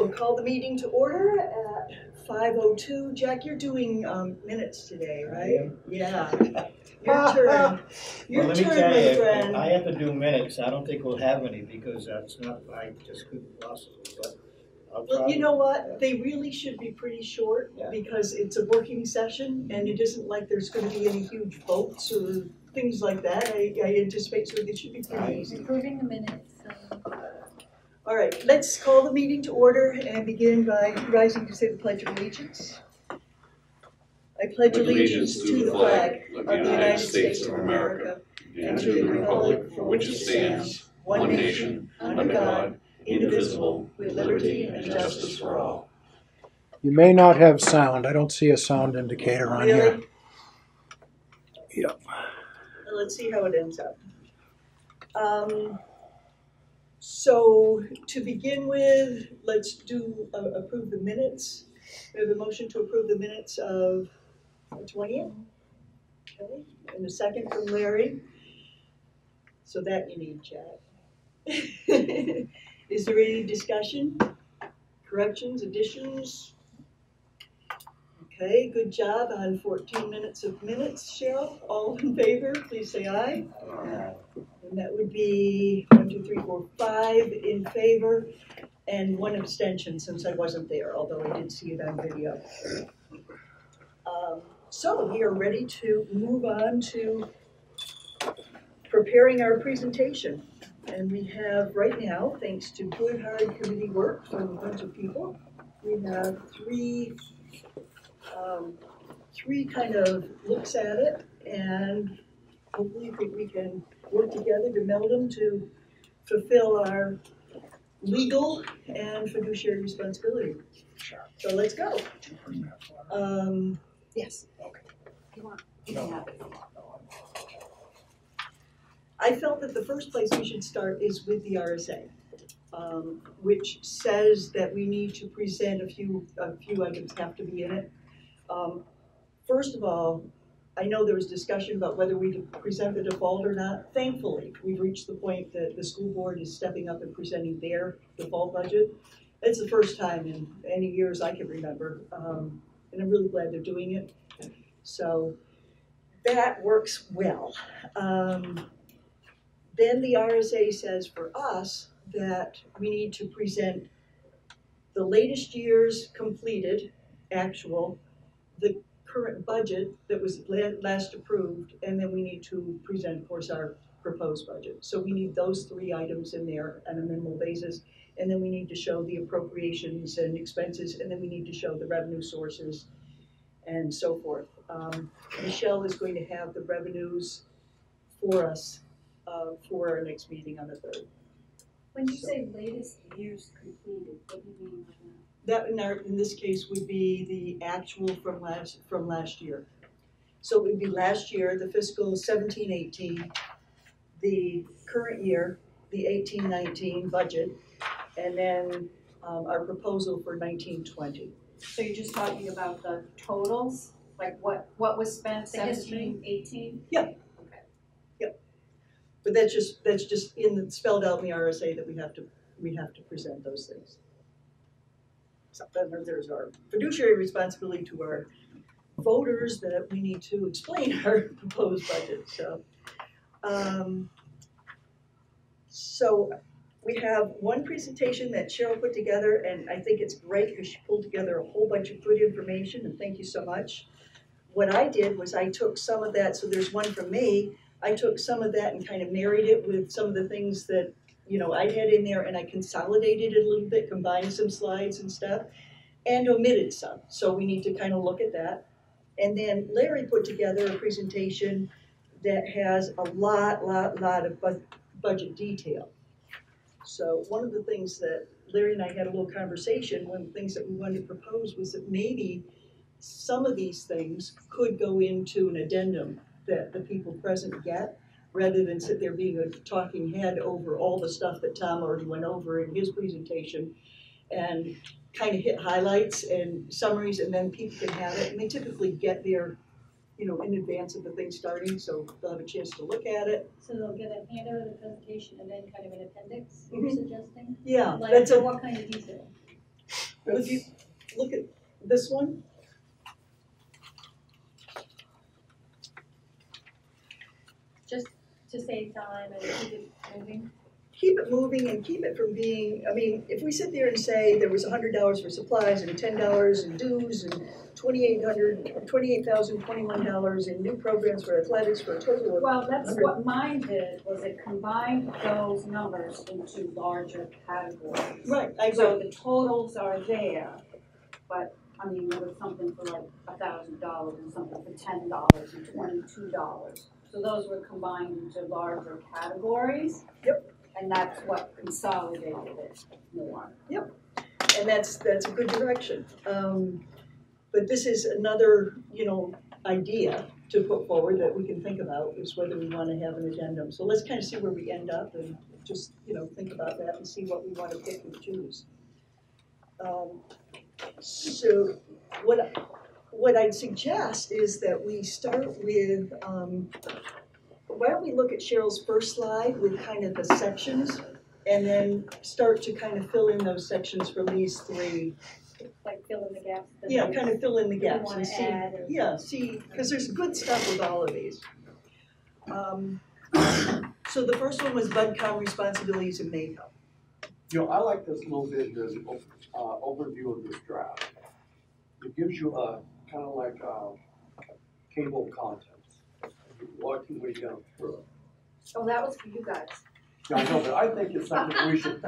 we'll call the meeting to order at 5:02. Jack, you're doing minutes today, right? Yeah. Your turn. Your Well, let me turn, tell my you, friend. I have to do minutes. I don't think we'll have any because that's not, I just couldn't possibly, but I'll try. Well, you know what? They really should be pretty short because it's a working session and it isn't like there's going to be any huge votes or things like that. I anticipate so they should be pretty easy. Approving the minutes. All right, let's call the meeting to order and begin by rising to say the Pledge of Allegiance. I pledge allegiance to the flag of the United States of America and to the republic for which it stands, one nation, under God, indivisible, with liberty and justice for all. You may not have sound. I don't see a sound indicator on here. Really? Yep. Well, let's see how it ends up. So to begin with, let's do approve the minutes. We have a motion to approve the minutes of the 20th. Okay. And a second from Larry. So that you need, Chad. Is there any discussion? Corrections, additions? Okay, good job on 14 minutes of minutes, Cheryl. All in favor, please say aye. And that would be 1, 2, 3, 4, 5 in favor and 1 abstention since I wasn't there, although I did see it on video. So we are ready to move on to preparing our presentation. And we have right now, thanks to good hard committee work from a bunch of people, we have three kind of looks at it, and hopefully we can work together to meld them to fulfill our legal and fiduciary responsibility. So let's go. Yes. Okay. You can have it. I felt that the first place we should start is with the RSA, which says that we need to present a few items have to be in it. First of all, I know there was discussion about whether we could present the default or not. Thankfully, we've reached the point that the school board is stepping up and presenting their default budget. It's the first time in any years I can remember, and I'm really glad they're doing it. So that works well. Then the RSA says for us that we need to present the latest year's completed, actual, the current budget that was last approved, and then we need to present, of course, our proposed budget. So we need those 3 items in there on a minimal basis, and then we need to show the appropriations and expenses, and then we need to show the revenue sources and so forth. Michelle is going to have the revenues for us for our next meeting on the 3rd. When you say latest years completed, what do you mean by that? That in this case would be the actual from last year. So it would be last year, the fiscal 17-18, the current year, the 18-19 budget, and then our proposal for 19-20. So you're just talking about the totals, like what was spent 17, 18? Yeah. Okay. Yep. But that's just spelled out in the RSA that we have to present those things. So then there's our fiduciary responsibility to our voters that we need to explain our proposed budget. So we have one presentation that Cheryl put together, and I think it's great because she pulled together a whole bunch of good information, and thank you so much. What I did was I took some of that, so there's one from me, I took some of that and kind of married it with some of the things that, you know, I had in there, and I consolidated it a little bit, combined some slides and stuff, and omitted some. So we need to kind of look at that. And then Larry put together a presentation that has a lot of budget detail. So one of the things that Larry and I had a little conversation, one of the things that we wanted to propose was that maybe some of these things could go into an addendum that the people present get, rather than sit there being a talking head over all the stuff that Tom already went over in his presentation, and kind of hit highlights and summaries, and then people can have it. And they typically get there, you know, in advance of the thing starting, so they'll have a chance to look at it. So they'll get a handout of the presentation and then kind of an appendix, you're suggesting? Yeah, Like that's what kind of detail? Would you look at this one? Just to save time and keep it moving. Keep it moving and keep it from being, I mean, if we sit there and say there was $100 for supplies and $10 in dues and $28,021 in new programs for athletics for a total of. Well, that's what mine did, was it combined those numbers into larger categories. Right, I So agree. the totals are there, but, I mean, there was something for like $1,000 and something for $10 and $22. So those were combined into larger categories. Yep. And that's what consolidated it more. And that's a good direction. But this is another, idea to put forward that we can think about, is whether we want to have an addendum. So let's kind of see where we end up and just, think about that and see what we want to pick and choose. So what I'd suggest is that we start with, why don't we look at Cheryl's first slide with kind of the sections, and then start to kind of fill in those sections for these three. Like fill in the gaps. Yeah, kind of fill in the you gaps wanna and see. add or- Yeah, see, because there's good stuff with all of these. So the first one was BudCom responsibilities and makeup. I like this little bit here, the overview of this draft. It gives you a kind of like a table of contents. Walking way down through it. Oh, that was for you guys. Yeah, I know, but I think it's something we should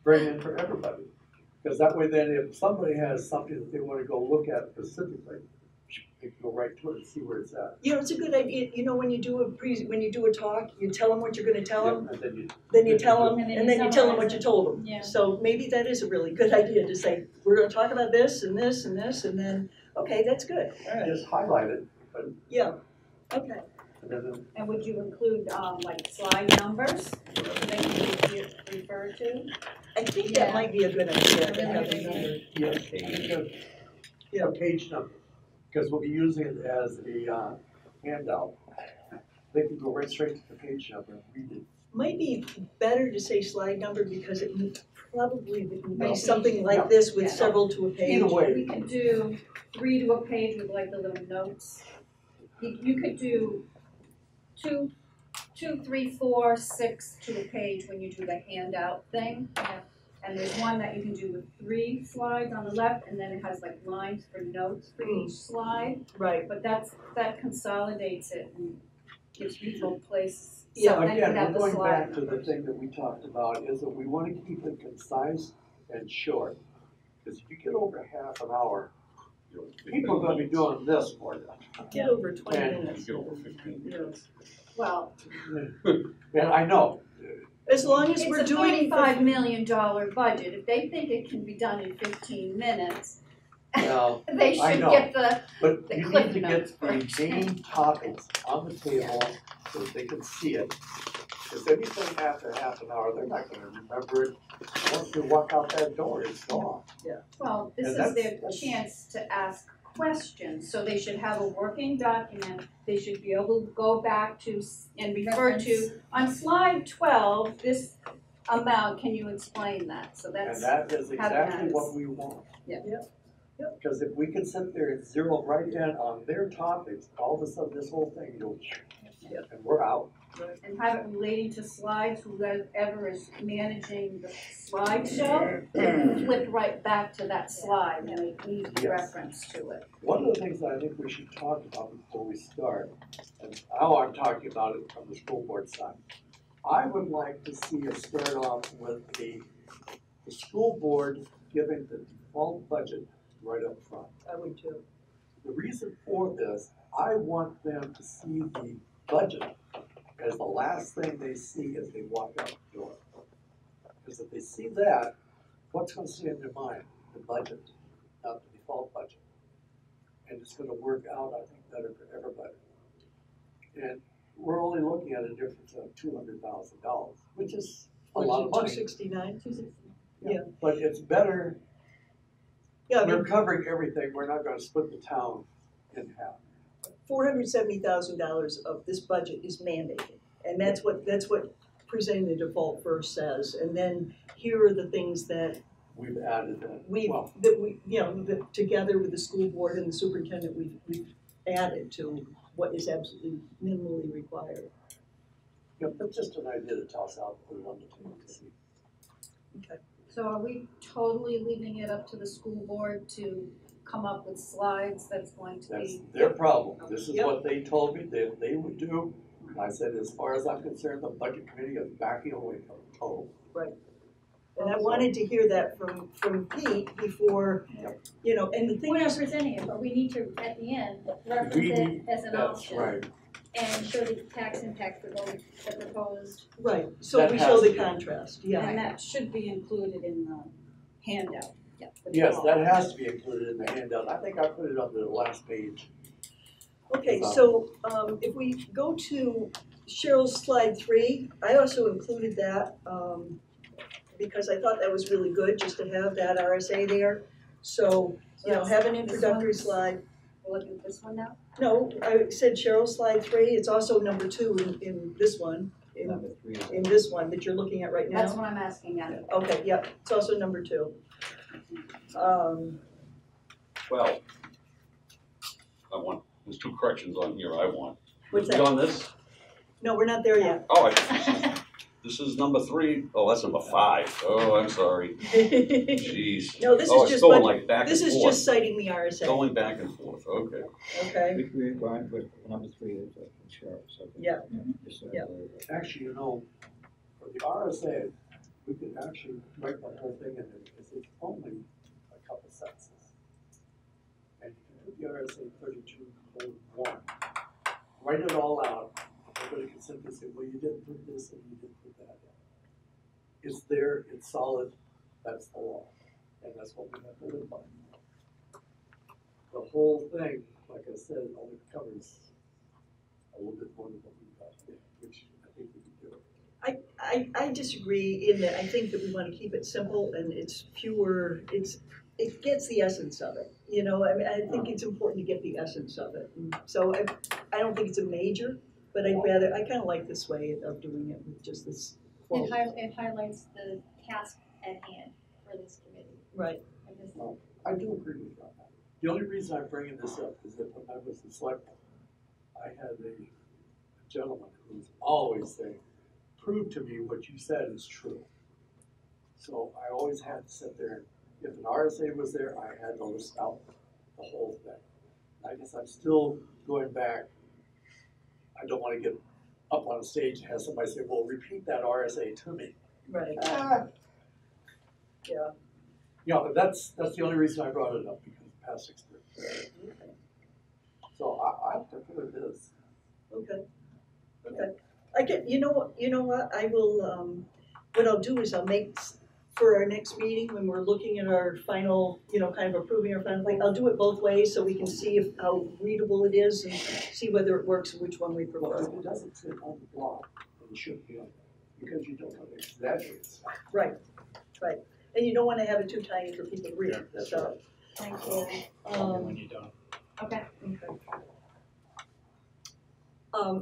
bring in for everybody. Because that way then if somebody has something that they want to go look at specifically, they can go right to it and see where it's at. It's a good idea, when you do a talk, you tell them what you're gonna tell them, And then you tell them, And then and you then you tell them summarize what you it. told them. Yeah. So maybe that is a really good idea to say, we're gonna talk about this and this and this, and then, okay, that's good, all right, just highlight it, but yeah, okay. then And would you include, like slide numbers, so they can be referred to? I think that Yeah. might be a good idea, to have a Really number. a page number, because we'll be using it as a handout. They can go right straight to the page number and read it. Might be better to say slide number because it would probably be Maybe. something like Yeah. this with Yeah. several to a page. Either way. We could do 3 to a page with like the little notes. You could do 2, 3, 4, 6 to a page when you do the handout thing. And there's one that you can do with 3 slides on the left, and then it has like lines for notes for each slide. Right, But that consolidates it and gives people place. Yeah, So then you Again, have we're the going slide back to the numbers. thing that we talked about, is that we want to keep it concise and short. Because if you get over half an hour, people are gonna be doing this for you. get over 20 And- minutes. Yes. Well, And I know, As long as we're it's a doing. $35 million budget. If they think it can be done in 15 minutes, well, they I should know. get the but The you cliff need to notes get the first. main topics on the table so that they can see it. Because anything after half an hour, they're not gonna remember it. Once they walk out that door, it's gone. Well, this And is their that's- chance to ask questions, so they should have a working document. They should be able to go back to and refer to, on slide 12, this amount, can you explain that? So And that's, that is exactly nice. what we want. Yeah. Yep. Yep. Because if we can sit there and zero right in on their topics, all of a sudden this whole thing goes, Yep. and we're out. and have it relating to slides, whoever is managing the slideshow, flip right back to that slide and make easy Yes. reference to it. One of the things that I think we should talk about before we start, and how I'm talking about it from the school board side, I would like to see us start off with the school board giving the default budget right up front. I would too. The reason for this, I want them to see the budget as the last thing they see as they walk out the door. Because if they see that, what's gonna stay in their mind? The budget, not the default budget. And it's gonna work out, I think, better for everybody. And we're only looking at a difference of $200,000, which is a lot of money. 269? But it's better, Yeah, I we're mean, covering everything, we're not gonna split the town in half. $470,000 of this budget is mandated. And that's what presenting the default first says. And then here are the things that we've added that. That together with the school board and the superintendent, we've added to what is absolutely minimally required. Yeah, that's just an idea to toss out, put it on the table to see. So are we totally leaving it up to the school board to come up with slides that's going to That's be? their problem. This is Yep. what they told me that they would do. And I said, as far as I'm concerned, the budget committee is backing away from it totally. And I wanted to hear that from Pete before, and the thing We're not is, presenting it, but we need to, at the end, reference We it need- as an That's option right. and show the tax impact for the proposed. right, so That we has show to the be. contrast, yeah. And that should be included in the handout. Yes, that has to be included in the handout. I think I put it on the last page. Okay, so if we go to Cheryl's slide 3, I also included that because I thought that was really good just to have that RSA there. So, have an introductory slide. We'll look at this one now. No, I said Cheryl's slide 3, it's also number 2 in this one, Number 3 is. in this one that you're looking at right now. That's what I'm asking now. Okay, yep, it's also number 2. Well, there's 2 corrections on here I want. What's We that? on this? No, we're not there yet. Oh, this is number 3. Oh, that's number 5. Oh, I'm sorry. Jeez. No, this Oh, is it's just going budget. like back This and is forth. just citing the RSA, Going back and forth, okay. okay? We're going with number 3 is Cheryl, so. Yeah. Just, Yeah. Actually, for the RSA, we could actually write the whole thing in there because it's only a couple sentences. And you can put the RSA 32:1, write it all out. Everybody can simply say, well, you didn't put this and you didn't put that in. It's there, it's solid, that's the law. And that's what we have to live by. The whole thing, like I said, only covers a little bit more than what we've got here, which I think we can do. I disagree in that I think that we want to keep it simple and it's fewer, it gets the essence of it, I mean, I think it's important to get the essence of it. And so I don't think it's a major, but I kind of like this way of doing it with just this quote. It highlights the task at hand for this committee. Right, I just- I do agree with you on that. The only reason I'm bringing this up is that when I was the selectman, I had a gentleman who was always saying, prove to me what you said is true. So I always had to sit there, if an RSA was there, I had to list out the whole thing. I guess I'm still going back. I don't want to get up on a stage and have somebody say, well, repeat that RSA to me. right, yeah. That's the only reason I brought it up, because of past experience. So I prefer this. Okay. I get, you know what, I will, what I'll do is I'll make, for our next meeting, when we're looking at our final, kind of approving our final thing, I'll do it both ways so we can see how readable it is and see whether it works and which one we Well, prefer. if it doesn't sit on the block, then it shouldn't be on there, because you don't want to exaggerate stuff. Right. And you don't want to have it too tiny for people to read, That's so. Thank you. When you're done. Okay.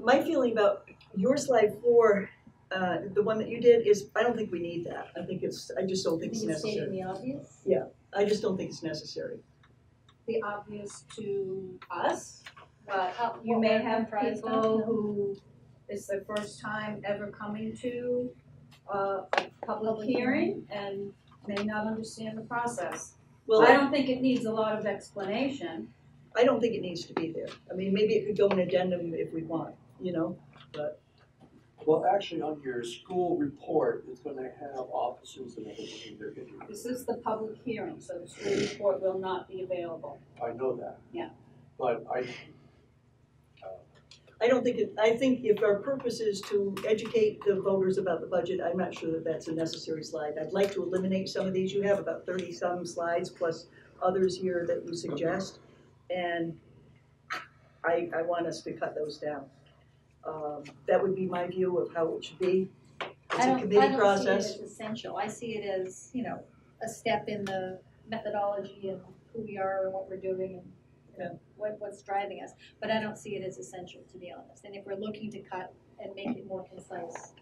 My feeling about your slide 4, the one that you did is, I don't think we need that. I just don't think it's Think it's stating necessary. the obvious? I just don't think it's necessary. The obvious to us, Well, you may have comprised of, people no? who it's their first time ever coming to a public Public hearing and may not understand the process. Well, I don't think it needs a lot of explanation. I don't think it needs to be there. I mean, maybe it could go in addendum if we want, but. Well, actually, on your school report, it's gonna have officers and everything in there. This is the public hearing, so the school report will not be available. I know that. Yeah. But I don't think I think if our purpose is to educate the voters about the budget, I'm not sure that that's a necessary slide. I'd like to eliminate some of these. You have about 30-some slides plus others here that you suggest. And I want us to cut those down. That would be my view of how it should be. It's a committee process. I don't see it as essential. I see it as, a step in the methodology and who we are and what we're doing and what's driving us. But I don't see it as essential, to be honest. And if we're looking to cut and make it more concise,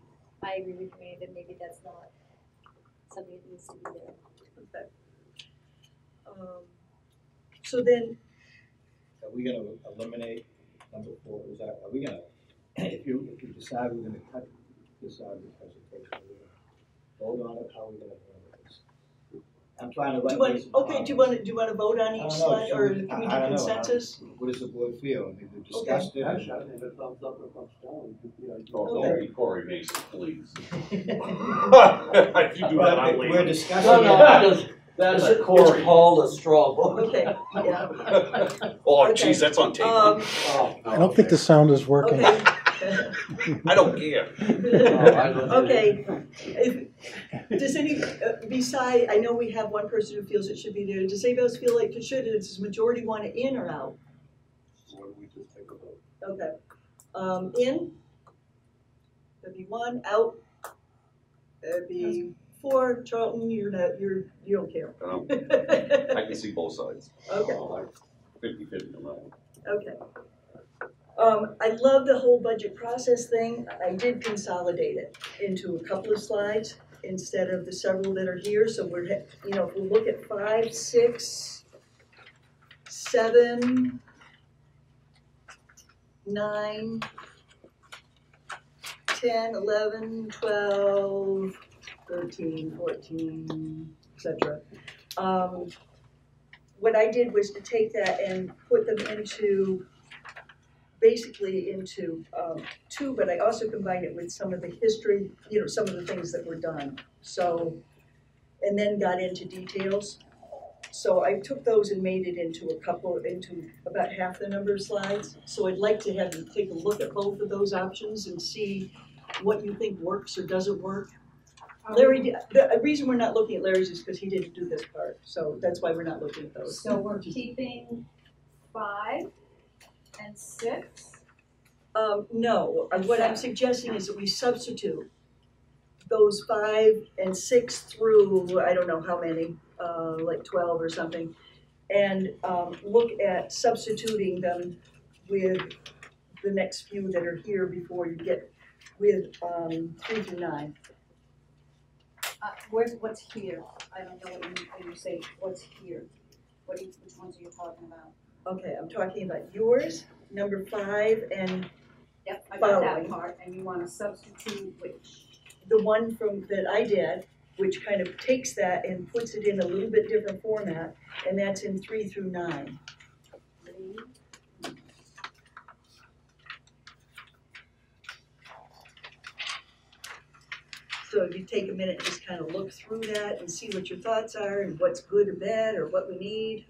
I agree with me that maybe that's not something that needs to be there. Okay. So then, Are we gonna eliminate number 4, is that, are we gonna, if you decide we're gonna cut this out of the presentation, are we gonna vote on it, how are we gonna handle this? I'm trying to do you let want, this. okay, do you want to vote on I each don't know, slide, or should can we I do don't know, consensus? what does the board feel? I mean, we discussed it. Actually, I think a thumbs up or thumbs down would be ideal. Oh, Okay. don't be Corey Mason, please. If you do that, I'm We're leaving. discussing it. That is Corey. called a straw vote. Okay, yeah. Oh, Okay. geez, that's on tape. Oh, I don't think the sound is working. Okay. I don't care. Okay, does any, beside, I know we have one person who feels it should be there, does anybody else feel like it should, does the majority want it in or out? Why don't we just take a vote? Okay, in, that'd be 1, out, that'd be 4, Charlton, you don't care. I can see both sides. Okay. 50-50 on that one. Okay. I love the whole budget process thing. I did consolidate it into a couple of slides instead of the several that are here. So we're, you know, if we look at 5, 6, 7, 9, 10, 11, 12, 13, 14, etc. What I did was to take that and put them into basically into 2, but I also combined it with some of the history, you know, some of the things that were done. So, and then got into details. So I took those and made it into into about half the number of slides. So I'd like to have you take a look at both of those options and see what you think works or doesn't work. Larry, the reason we're not looking at Larry's is because he didn't do this part. So that's why we're not looking at those. So we're keeping 5 and 6? No, what I'm suggesting is that we substitute those 5 and 6 through, I don't know how many, like 12 or something, and look at substituting them with the next few that are here before you get with 3 through 9. What's here? I don't know what you mean when you say what's here. Which ones are you talking about? Okay, I'm talking about yours, number 5, and Yep, I got that Following. part, and you wanna substitute which? the one that I did, which kind of takes that and puts it in a little bit different format, and that's in 3 through 9. So if you take a minute and just kind of look through that and see what your thoughts are and what's good or bad or what we need.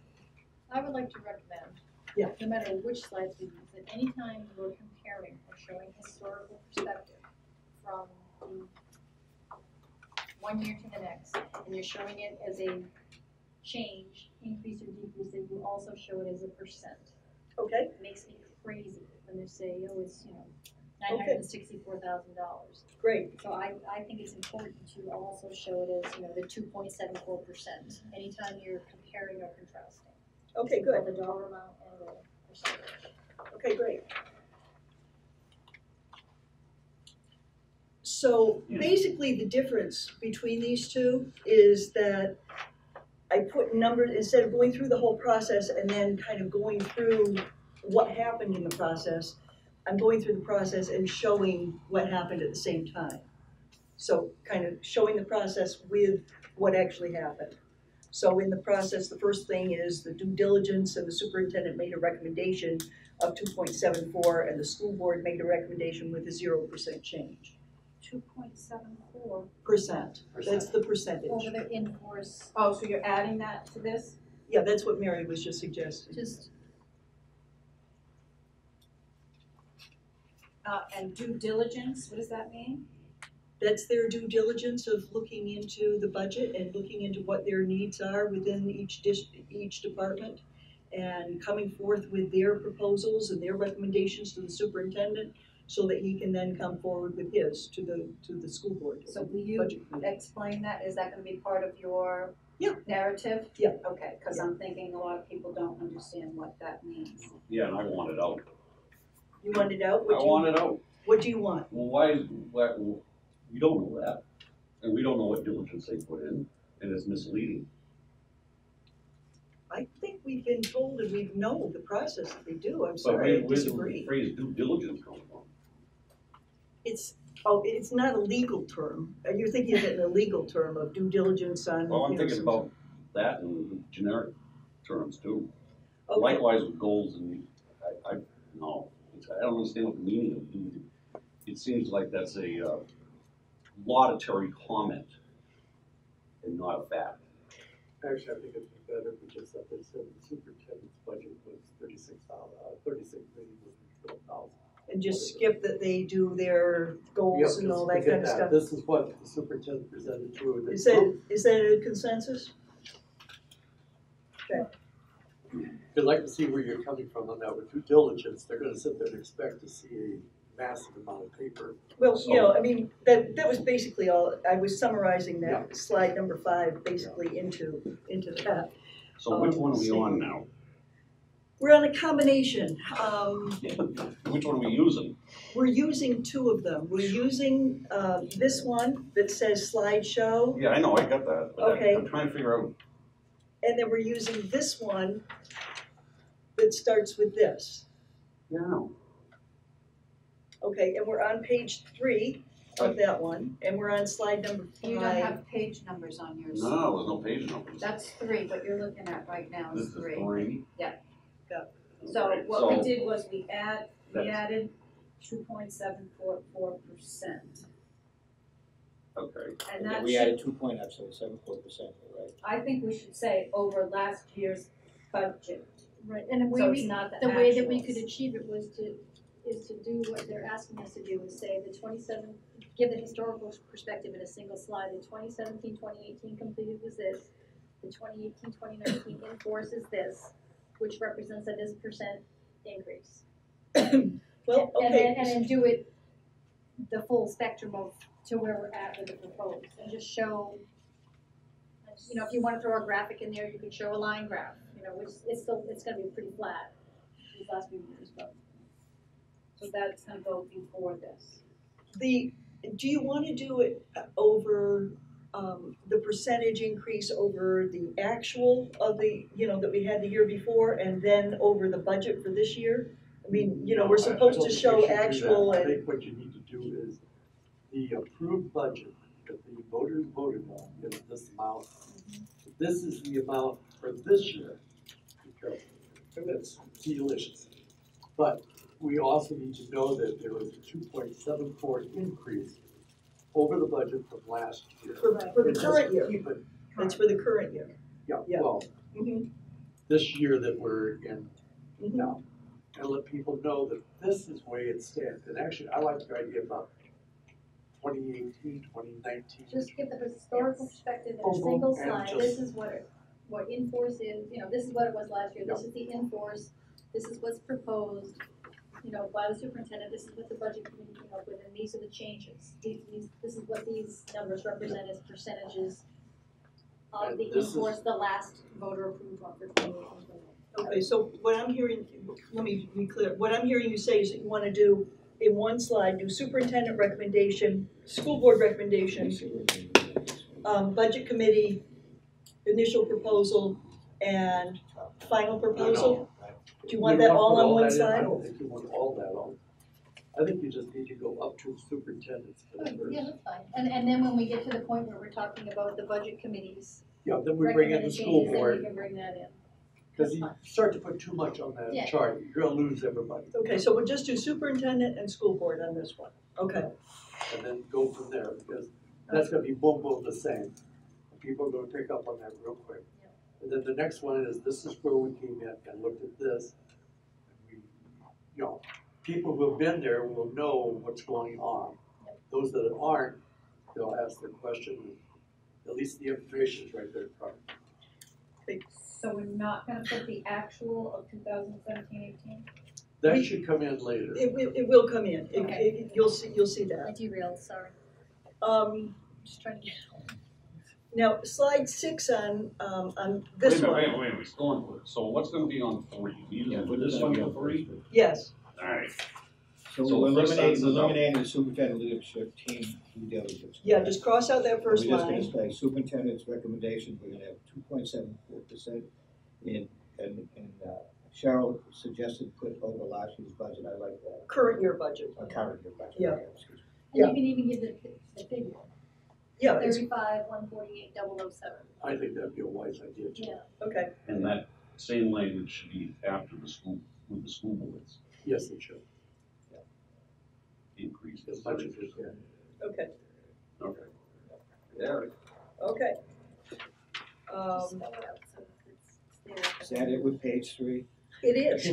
I would like to recommend, Yeah. no matter which slides we use, that anytime we're comparing or showing historical perspective from the one year to the next, and you're showing it as a change, increase or decrease, that you also show it as a percent. Okay, It makes me crazy when they say, oh, it's, $964,000. great. So I think it's important to also show it as, the 2.74%, anytime you're comparing or contrasting. Okay, good. Both the dollar amount and the percentage. Okay, great. So basically the difference between these two is that I put numbers, instead of going through the whole process and then kind of going through what happened in the process, I'm going through the process and showing what happened at the same time. So kind of showing the process with what actually happened. So in the process, the first thing is the due diligence, and the superintendent made a recommendation of 2.74, and the school board made a recommendation with a 0% change. 2.74. That's the percentage. Over the in-force, Oh, so you're adding that to this? Yeah, that's what Mary was just suggesting. just, And due diligence, what does that mean? That's their due diligence of looking into the budget and looking into what their needs are within each department, and coming forth with their proposals and their recommendations to the superintendent, so that he can then come forward with his to the school board. So will you Budget committee. explain that? Is that gonna be part of your Yeah. narrative? Yeah. Okay, cause I'm thinking a lot of people don't understand what that means. Yeah, and I want it out. You want it out? I want it out. What do you want? Well, why, we don't know that. And we don't know what diligence they put in, and it's misleading. I think we've been told and we know the process that they do. I'm But sorry, I where's the disagree. phrase due diligence come from? It's not a legal term. You're thinking of it in a legal term of due diligence on. Well, I'm you know, thinking about that in generic terms too. Okay. Likewise with goals and, no, I don't understand what the meaning of due. It seems like that's a laudatory comment and not a fact. Actually, I think it'd be better if we just said they said the superintendent's budget was 36,000,000. And just skip that they do their goals and all that kind of stuff. This is what the superintendent presented to. Is that a consensus? Okay. I'd like to see where you're coming from on that. With due diligence, they're gonna sit there and expect to see a massive amount of paper. Well, you know, I mean, that was basically all, I was summarizing that slide number 5 basically into that. So which one are we on now? We're on a combination. Which one are we using? We're using 2 of them. We're using this one that says slideshow, Yeah, I know, I got that, but Okay. I'm trying to figure out, and then we're using this one that starts with this. yeah, I know. Okay, and we're on page 3 of that one, and we're on slide number 5. You don't have page numbers on yours. No, there's no page numbers. That's 3, what you're looking at right now This is is 3. 3. So Okay, what we so- did was we That's- added 2.744%. Okay, And that We should, added 2.74%, right? I think we should say over last year's budget. Right, and the So way it's we, not the the way that we actuals. could achieve it is to do what they're asking us to do, is say the 27, give the historical perspective in a single slide. The 2017-2018 completed was this, the 2018-2019 in force is this, which represents a this percent increase. Well, And okay. then do it the full spectrum of, to where we're at with the proposed, and just show, you know, if you wanna throw a graphic in there, you can show a line graph, you know, which it's gonna be pretty flat these last few years, but. So that's gonna go before this. Do you want to do it over the percentage increase over the actual of the, you know, that we had the year before, and then over the budget for this year? I mean, you know, we're supposed to show actual I and, think what you need to do is the approved budget that the voters voted on is this amount. This is the amount for this year. Be careful. It's delicious. But we also need to know that there was a 2.74 increase over the budget from last year. for the And just current year. keep it- That's for the current year. Yeah, Yeah. well, Mhm, this year that we're in mhm. now, and let people know that this is where it stands. And actually, I like the idea about 2018, 2019. Just give the historical perspective in a Boom, single boom, and slide, just- this is what in force is, you know, this is what it was last year, this is the in force, this is what's proposed, you know, by the superintendent, this is what the budget committee came up with, and these are the changes. This is what these numbers represent as percentages of And the in this is- force, the last voter approved one for 2018. Okay, so what I'm hearing, let me be clear, what I'm hearing you say is that you want to do, in one slide, do superintendent recommendation, school board recommendation, budget committee, initial proposal, and final proposal? Do you want that all on one I side? don't think you want all that on. I think you just need to go up to the superintendents for the first. Yeah, that's fine, and then when we get to the point where we're talking about the budget committees, Yeah, then we bring in the recommended school changes, then we board, can bring that in. because That's you fine. start to put too much on that Yeah. chart, you're gonna lose everybody. Okay, so we'll just do superintendent and school board on this one. Okay, And then go from there, because that's gonna be boom, boom, the same. People are gonna pick up on that real quick. Yeah. And then the next one is, this is where we came in and looked at this. And we, you know, people who have been there will know what's going on. Yep. Those that aren't, they'll ask their question, and at least the information is right there in front. So we're not gonna put the actual of 2017-18? That should come in later. it will come in. You'll see I that. derailed, sorry, just trying to get. Now, slide 6 on this one. Wait a minute, we're going, so what's gonna be on 3? We just put this one for 3? Yes, Alright, So So we're the first eliminating, sentence is out. eliminating the superintendent leadership team due diligence. Yeah, just cross out that And first we're just line. gonna say superintendent's recommendation, we're gonna have 2.74% in, Cheryl suggested put over last year's budget, I like that. Current year budget. Current year budget. Yeah. Okay, excuse me. And you can even give the figure, Yeah, it's, 35,148,007. I think that'd be a wise idea too. Yeah. okay, And that same language should be after the school, with the school boards Yes, it should. increase. As much as it can. okay, Okay. Yeah. okay. Just spell it out so it's there. Is that it with page 3? It is,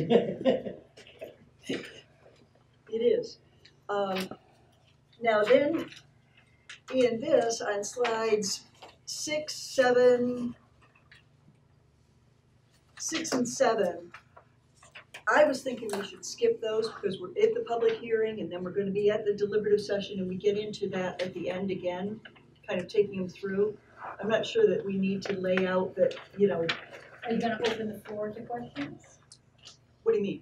it is. Now then, in this, on slides 6, 7, 6 and 7, I was thinking we should skip those because we're at the public hearing and then we're gonna be at the deliberative session and we get into that at the end again, kind of taking them through. I'm not sure that we need to lay out that, you know, Are you gonna open the floor to questions what do you mean?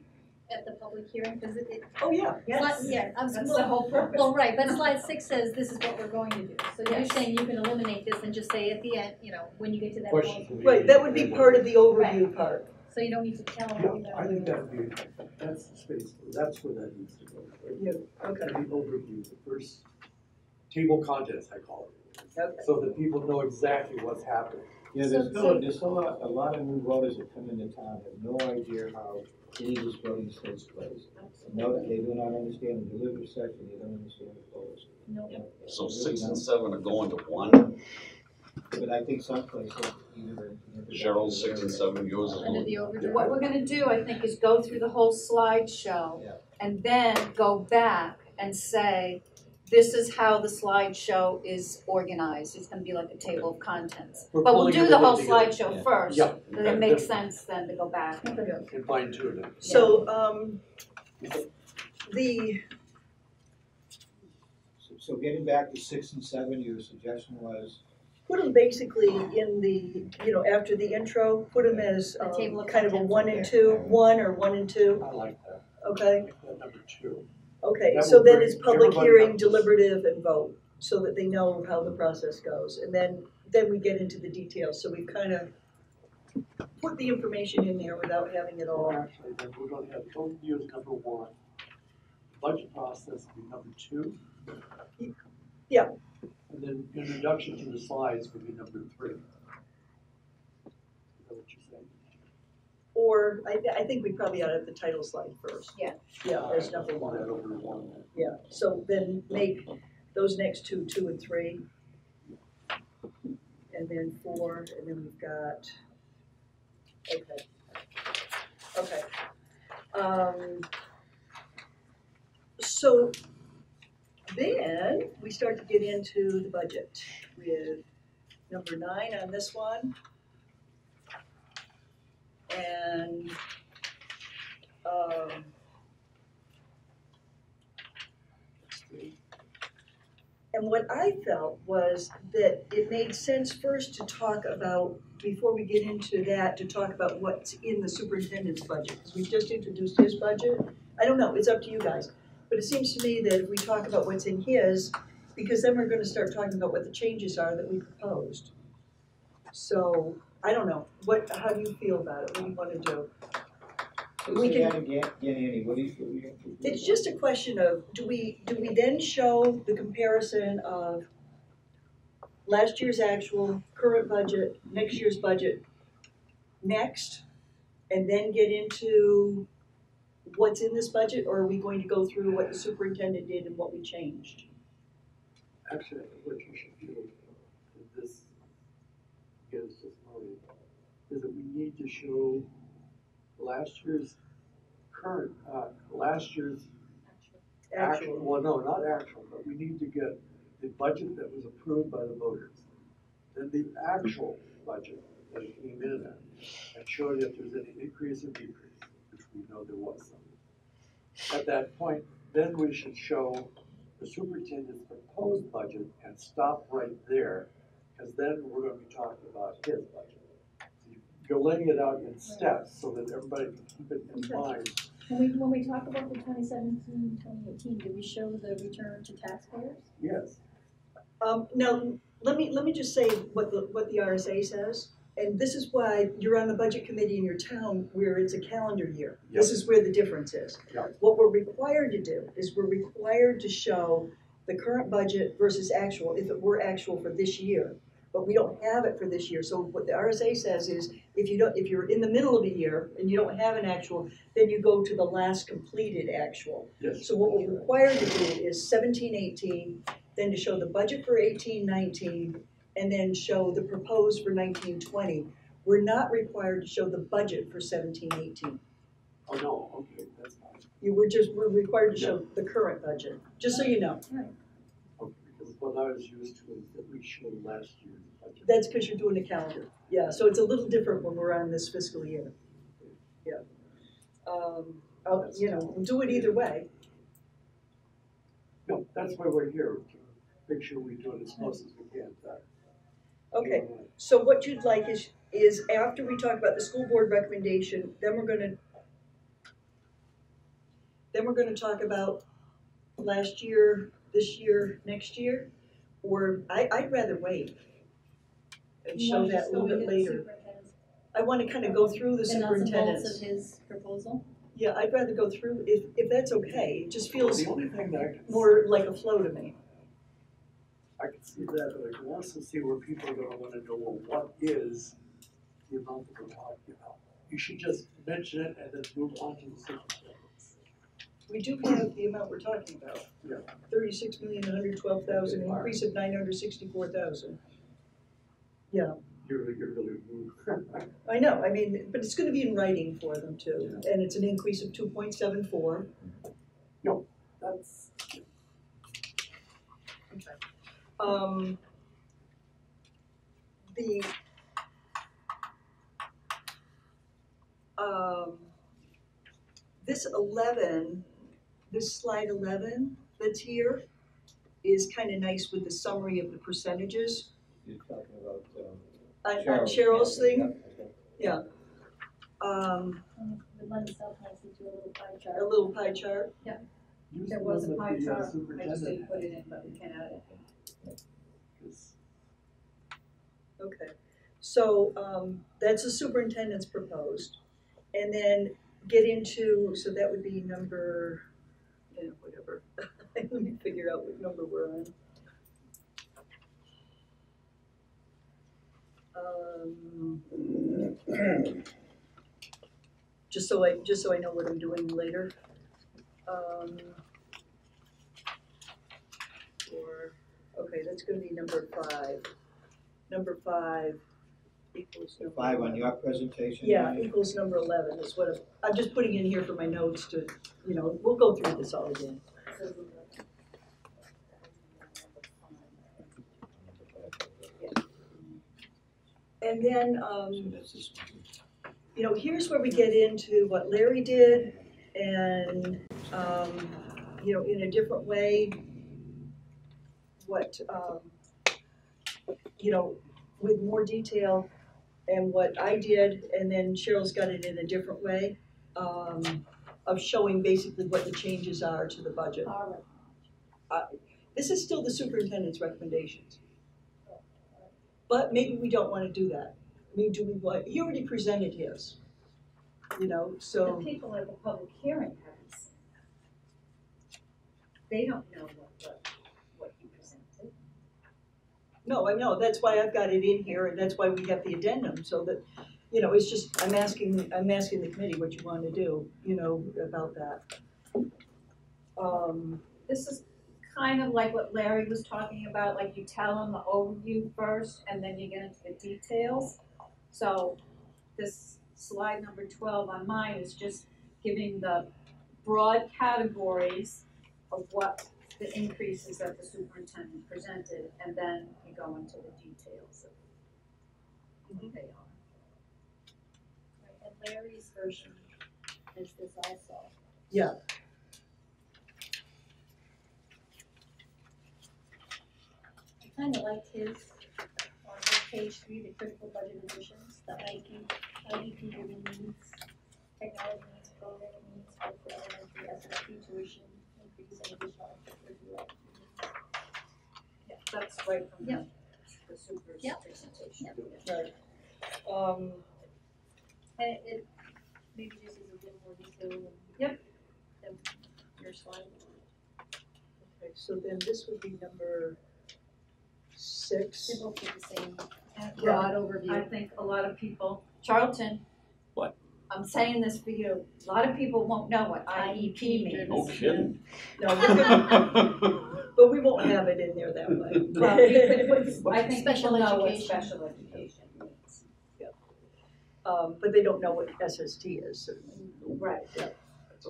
at the public hearing? Because it, Oh, yeah, yeah, I'm That's the whole purpose. Well, right, but slide 6 says this is what we're going to do. So you're Yes. saying you can eliminate this and just say at the end, you know, when you get to that Question. point. right, that would be part of the overview part. So you don't need to tell them. what you're Yeah, I gonna think do. that'd be, that's the space, that's where that needs to go. Right? Yeah, okay, The overview, the first table contents, I call it. okay. So that people know exactly what's happening. Yeah, So- there's still a lot of new voters that come into town, have no idea how any of this voting takes place. No, they do not understand the deliberative session, they don't understand the polls. No. So Really 6 and don't. 7 are going to 1. But I think some places, either in. Cheryl's 6 and 7, yours is Under the going. overview. What we're gonna do, I think, is go through the whole slideshow Yeah. and then go back and say, this is how the slideshow is organized. It's gonna be like a table of contents. We're But we'll pulling do the whole everything together. slideshow Yeah. first. Yeah. Then it makes sense then to go back. And fine tune it. So, the, So getting back to 6 and 7, your suggestion was, put them basically in the, you know, after the intro, put them as The table of kind of a contents 1 up and there. 2, 1 or 1 and 2, I like that. okay? That number 2. Okay, That so will then bring it's public everybody hearing, up to- deliberative, and vote, so that they know how the process goes. And then we get into the details, so we've kind of put the information in there without having it all. Actually, then we're gonna have overview as number 1. Budget process will be number 2. Yeah. And then introduction to the slides would be number 3. Is that what you're saying? Or, I think we probably ought to have the title slide first. Yeah. Yeah, as number Want 1, that over 1 then. yeah, so then make those next 2, 2 and 3. And then 4, and then we've got, okay. So then we start to get into the budget with number 9 on this one. And, and what I felt was that it made sense first to talk about, before we get into that, to talk about what's in the superintendent's budget, because we've just introduced his budget. I don't know, it's up to you guys, but it seems to me that if we talk about what's in his, because then we're gonna start talking about what the changes are that we proposed. So, I don't know, how do you feel about it, what do you wanna do? We say can- that again, Annie, what do you? It's just a question of, do we then show the comparison of last year's actual, current budget, next year's budget next, and then get into what's in this budget, or are we going to go through what the superintendent did and what we changed? Actually, I think what you should do in this, against this motive, is that we need to show last year's current, last year's actual, well, no, not actual, but we need to get the budget that was approved by the voters. Then the actual budget that it came in at, and show you if there's any increase or decrease, which we know there was some. At that point, then we should show the superintendent's proposed budget and stop right there, because then we're gonna be talking about his budget. So you're laying it out in steps so that everybody can keep it in mind When we talk about the 2017-2018, do we show the return to taxpayers? Yes. Now, let me just say what the RSA says. And this is why you're on the budget committee in your town where it's a calendar year. This is where the difference is. Yep. What we're required to do is we're required to show the current budget versus actual, if it were actual for this year. But we don't have it for this year. So what the RSA says is if you're in the middle of a year and you don't have an actual, then you go to the last completed actual. Yes. So what we're required to do is 17-18, then to show the budget for 18-19, and then show the proposed for 19-20. We're not required to show the budget for 17-18. Oh, no, okay, that's fine. We're required to show the current budget, just so you know. Okay, because what I was used to is that we showed last year's budget. That's because you're doing a calendar. Yeah, so it's a little different when we're on this fiscal year. Yeah. We'll do it either way. No, that's why we're here, to make sure we do it as close as we can. Okay, so what you'd like is after we talk about the school board recommendation, then we're gonna talk about last year, this year, next year, or I'd rather wait and show that a little bit later. I want to kind of go through the The nuts and bolts superintendent's. of his proposal? Yeah, I'd rather go through, if that's okay, it just feels The only thing that I can more like a flow to me. I can see that, but I can also see where people are gonna wanna know, well, what is the amount that we're talking about? You should just mention it and then move on to the superintendents. We do have the amount we're talking about. Yeah. 36,112,000, increase of 964,000. Yeah, You're really moved. I know, I mean, but it's gonna be in writing for them too, and it's an increase of 2.74. That's, The, this 11, this slide 11 that's here is kind of nice with the summary of the percentages. You're talking about, On Cheryl's thing, Okay. yeah. It lends itself nicely to a little pie chart. A little pie chart. use There the was a one pie that the chart, I just superintendent didn't put it in, but we can add it. has. Okay, so that's the superintendent's proposed. And then get into, so that would be number, whatever. Let me figure out what number we're on. Just so I know what I'm doing later. Okay, that's gonna be number 5. Number 5 equals So number 5 on 11. your presentation? Yeah, Diane? equals number 11 is what I'm just putting in here for my notes to, we'll go through this all again. And then, So that's this one. here's where we get into what Larry did and, in a different way, what, with more detail and what I did, and then Cheryl's got it in a different way, of showing basically what the changes are to the budget. This is still the superintendent's recommendations. But maybe we don't want to do that. I mean, do we want, he already presented his, so. The people at the public hearing haven't seen that. They don't know what he presented. No, I know, that's why I've got it in here, and that's why we have the addendum, so that, it's just, I'm asking the committee what you want to do, about that. This is kind of like what Larry was talking about, like you tell them the overview first and then you get into the details. So this slide number 12 on mine is just giving the broad categories of what the increases that the superintendent presented, and then you go into the details of what they are. Right, and Larry's version is this also. Yeah. I kind of liked his, on page 3, the critical budget additions, the IEP driven needs, technology needs, programming needs, for elementary SRSD tuition increase and additional extracurricular activities. Yeah, that's right from Yep. the super's Yep. presentation. Right. And it maybe just is a little more detail than. Yep. Than your slide. Okay, so then this would be number 6. They both get the same Yeah. broad overview. I think a lot of people, Charlton. What? I'm saying this for you, a lot of people won't know what IEP means. No kidding. No, we're gonna- but we won't have it in there that way. Well, you could put, I think Special people know what education. special education means. But they don't know what SST is, certainly. Right. That's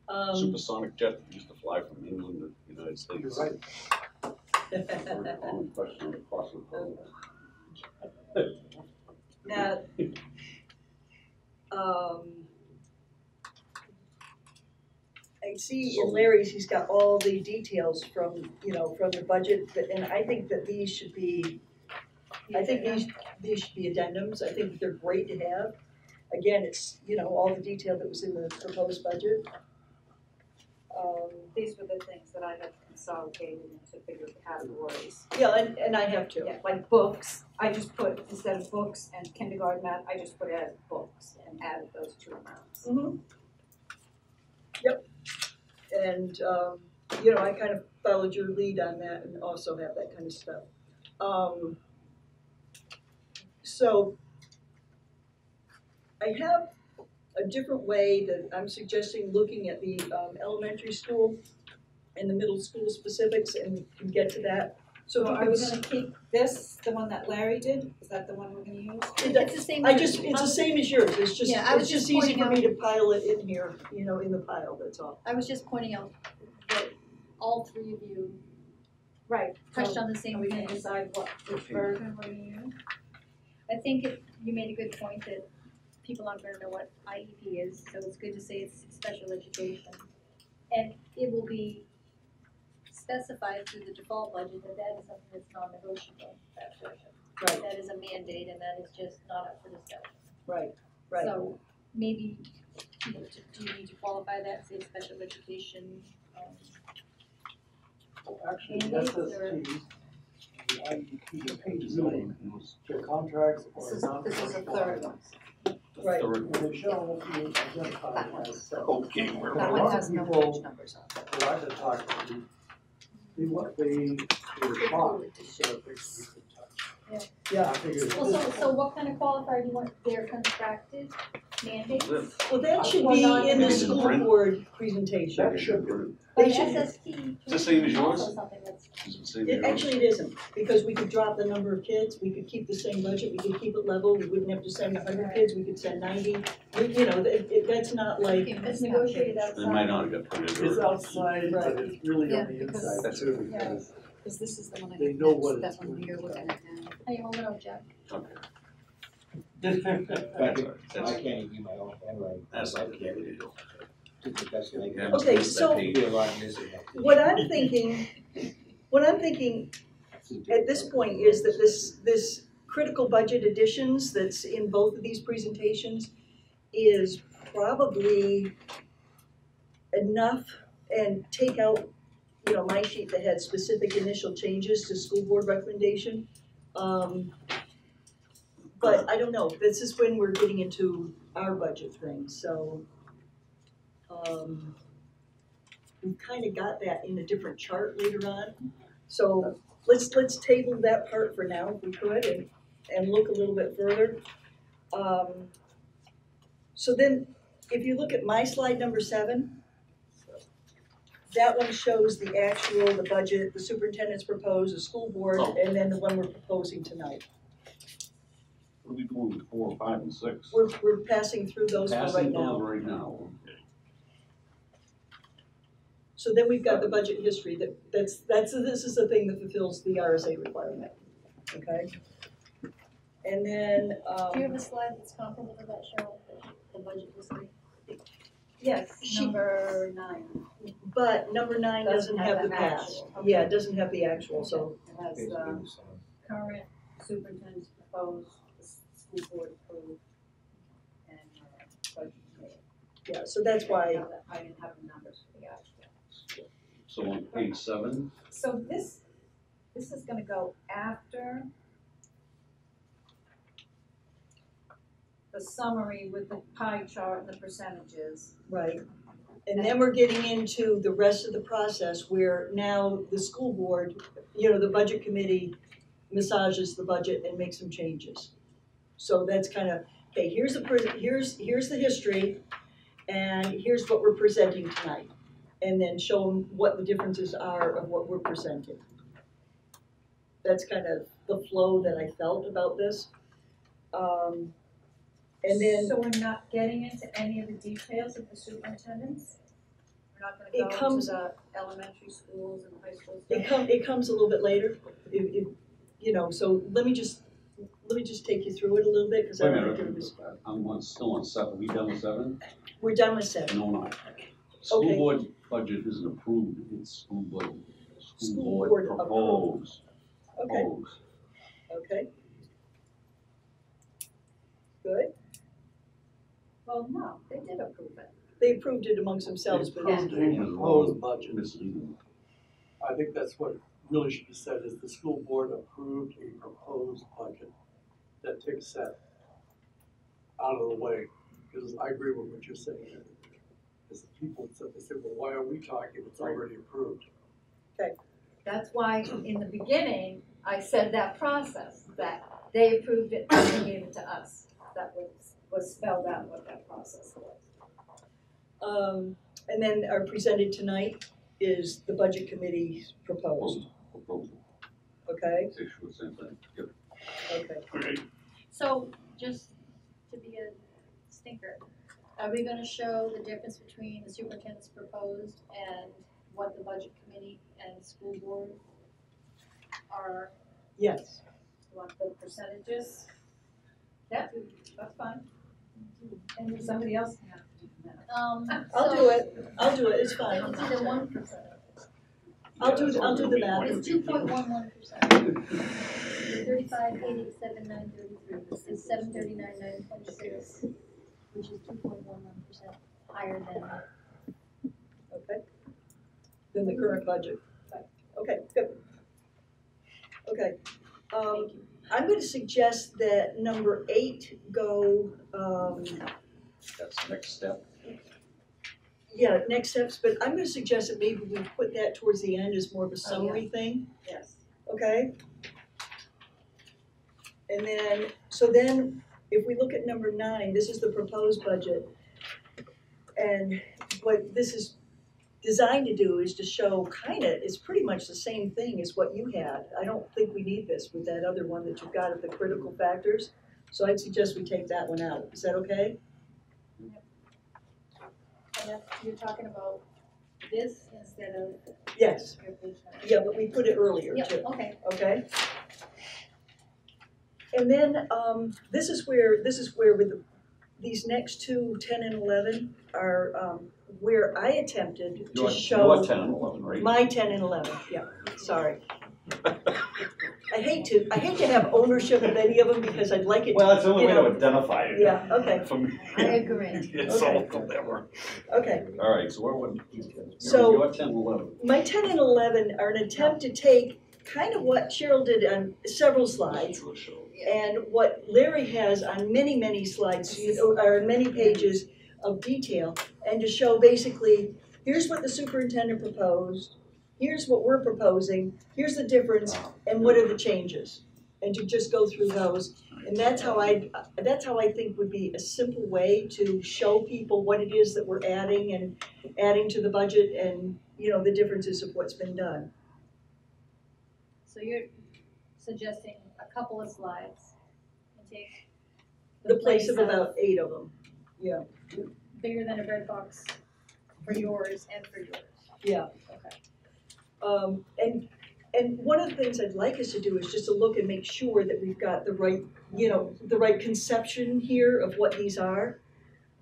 a supersonic jet that used to fly from England to the United States. You're right. Very common question across the world. Now, I see in Larry's, he's got all the details from the budget, and I think that these should be, these should be addendums. I think they're great to have. Again, it's, all the detail that was in the proposed budget. These were the things that I had consolidated into bigger categories. Yeah, and I have to. Yeah, like books, I just put, instead of books and kindergarten math, I just put as books and added those two amounts. Mm-hmm. Yep. And, I kind of followed your lead on that and also have that kind of stuff. So I have a different way that I'm suggesting looking at the elementary school and the middle school specifics, and we can get to that. So So if are you we could, gonna keep this, the one that Larry did? Is that the one we're gonna use? It's the same. it's the same as yours. It's just, Yeah, I was it's just just easy for pointing me to pile it in here, in the pile, that's all. I was just pointing out that all three of you Right. touched So on the are same we gonna thing. decide which version we're gonna use? I think you made a good point that people aren't gonna know what IEP is, so it's good to say it's special education. And it will be specified through the default budget that that is something that's non-negotiable, that version. Right. That is a mandate and that is just not up for discussion. Right, right. So maybe, do you need to qualify that, say special education, Actually, Candidates SST, or- the IEP, the page 9, the contracts or This is the non-contract third one. Right. And they shall be identified as such. Okay, we're That A one lot has of no people- page numbers on it. Who I've been talking to, they were shocked that things we could touch. Yeah. I figured well, so what kind of qualifier do you want, their contracted mandates? Well, that should Or be not in the in the school print? board presentation. that should be. But They should, SST. Is the same as yours? Also something that's, Does it say yours? actually it isn't, because we could drop the number of kids, we could keep the same budget, we could keep it level, we wouldn't have to send 100 kids, we could send 90. That's not like, it's negotiated They outside. might not have got printed. It's or- outside, but Right. it's really Yeah, on the because- inside That's too, Yeah. because Because this is the one I They have know next, what that it's one going you're to looking at now. Hey, hold it on, Jack. Okay. I That's- can't even read my own handwriting. That's not the end of it. That's like- Yeah, Okay, it's that so- page. Be a lot missing. what I'm thinking at this point is that this critical budget additions that's in both of these presentations is probably enough, and take out, my sheet that had specific initial changes to school board recommendation. But I don't know, this is when we're getting into our budget thing, so we've kind of got that in a different chart later on. So let's table that part for now if we could, and look a little bit further. So then, if you look at my slide number 7, that one shows the budget, the superintendent's proposed, the school board, Oh. and then the one we're proposing tonight. What are we doing with 4, 5, and 6? We're passing through those for right Passing now. those right now, okay. So then we've got the budget history, this is the thing that fulfills the RSA requirement, okay? And then, Do you have a slide that's comparable to that, Cheryl, the budget history? Yes, She- number 9. but number 9 doesn't have the past. actual. Yeah, it doesn't have the actual, so, It has current superintendent's proposed, the school board approved, and budget committee. Yeah, so that's why, I didn't have the numbers for the actual. So on page 7, So this is gonna go after the summary with the pie chart and the percentages. right. And then we're getting into the rest of the process where now the school board, the budget committee massages the budget and makes some changes. So that's kind of, okay, here's the history, and here's what we're presenting tonight. And then show them what the differences are of what we're presenting. That's kind of the flow that I felt about this. And then So we're not getting into any of the details of the superintendents? We're not It gonna go comes- into the elementary schools and high school stuff? it comes a little bit later, so let me just take you through it a little bit, because I wait a don't think minute, it was, still on 7, we done with 7? we're done with 7. No, not. School Okay. board budget isn't approved, it's school board School board proposed. Okay, Proposed. okay. Good. Well, no, they did approve it. They approved it amongst themselves, but Approved a proposed budget. Misleading. I think that's what really should be said, is the school board approved a proposed budget that takes that out of the way. Because I agree with what you're saying. As the people said, they said, well, why are we talking? It's already approved. That's why in the beginning, I said that process, that they approved it and they gave it to us. That was spelled out what that process was. And then our presented tonight is the budget committee's proposed, Proposal. okay? Issue the same thing. Yep. Okay. So, just to be a stinker, are we gonna show the difference between the superintendent's proposed and what the budget committee and school board are, Yes, Want the percentages? Yeah, that's fine. And somebody else can have to do that. I'll do it, it's fine. It's either 1%. I'll do the math. It's 2.11%. 35,887,933. This is 739,926, which is 2.11% higher than. Okay. Than the current budget. Okay, good. Okay. I'm going to suggest that number 8 go, That's next step. yeah, next steps, but I'm going to suggest that maybe we put that towards the end as more of a summary thing, Yes. okay? And then, so then, if we look at number 9, this is the proposed budget. And what this is designed to do is to show it's pretty much the same thing as what you had. I don't think we need this with that other one that you've got of the critical factors. So I'd suggest we take that one out. Is that okay? And you're talking about this instead of Yes. your page number. Yeah, but we put it earlier Yep, too. okay. Okay? And then this is where with these next 2, 10 and 11 are where I attempted to show Your 10 and 11, right? my 10 and 11. Yeah, sorry. I hate to have ownership of any of them because I'd like it. Well, that's the only way you to know, identify it. Yeah. Okay. For me. I agree. It's Okay. all clever. Okay. All right, so what would, So- your 10 and 11? My 10 and 11 are an attempt to take kind of what Cheryl did on several slides and what Larry has on many, many slides, or many pages of detail, and to show basically, here's what the superintendent proposed, here's what we're proposing, here's the difference, and what are the changes? And to just go through those. And that's how I think would be a simple way to show people what it is that we're adding to the budget and, the differences of what's been done. So you're suggesting a couple of slides and take The place of about 8 of them. Yeah, bigger than a bread box for yours and for yours. yeah. Okay. And one of the things I'd like us to do is just to look and make sure that we've got the right, the right conception here of what these are.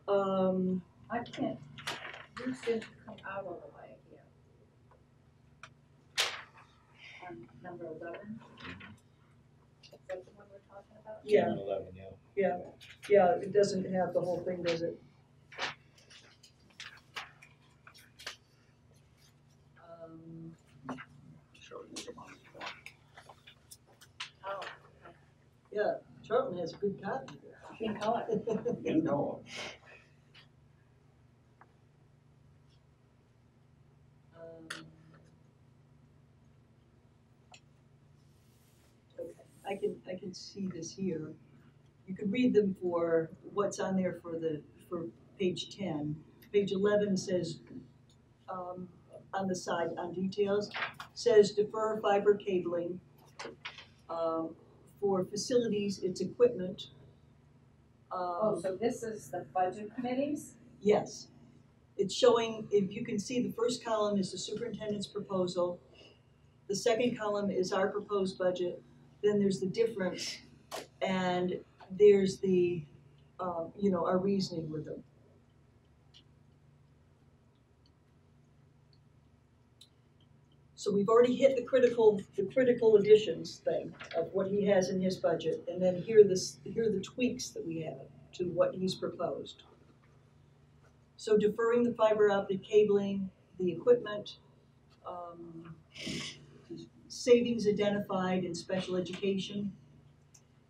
I can't, yours didn't come out all the way here. On number 11. Is that the one we're talking about? Yeah. 10 and 11, yeah. Yeah, it doesn't have the whole thing, does it? Yeah, Charlton has a good copy in color. there. You know, Okay, I can see this here. You can read them for what's on there for page 10. Page 11 says, on the side, on details, says defer fiber cabling. For facilities, it's equipment. Oh, so this is the budget committees? Yes. It's showing, if you can see, the first column is the superintendent's proposal. The second column is our proposed budget. Then there's the difference, and there's the, our reasoning with them. So we've already hit the critical additions thing of what he has in his budget, and then here are the tweaks that we have to what he's proposed. So deferring the fiber optic cabling, the equipment, savings identified in special education.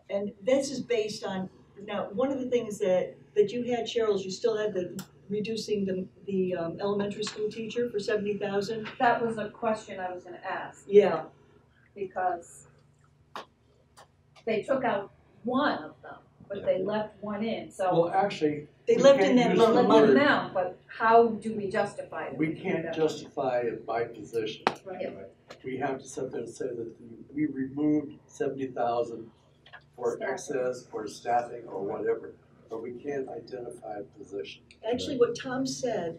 And this is based on, now, one of the things that you had, Cheryl, is you still had the reducing the elementary school teacher for 70,000. That was a question I was gonna ask. Yeah. Because they took out one of them, but they left one in, so. Well, actually, They we left can't in that use amount the of Let money. them word- down, but how do we justify it? We can't justify it by position. Right. We have to sit there and say that we removed 70,000 for Staffing. excess or staffing or whatever, but we can't identify a position. Actually, what Tom said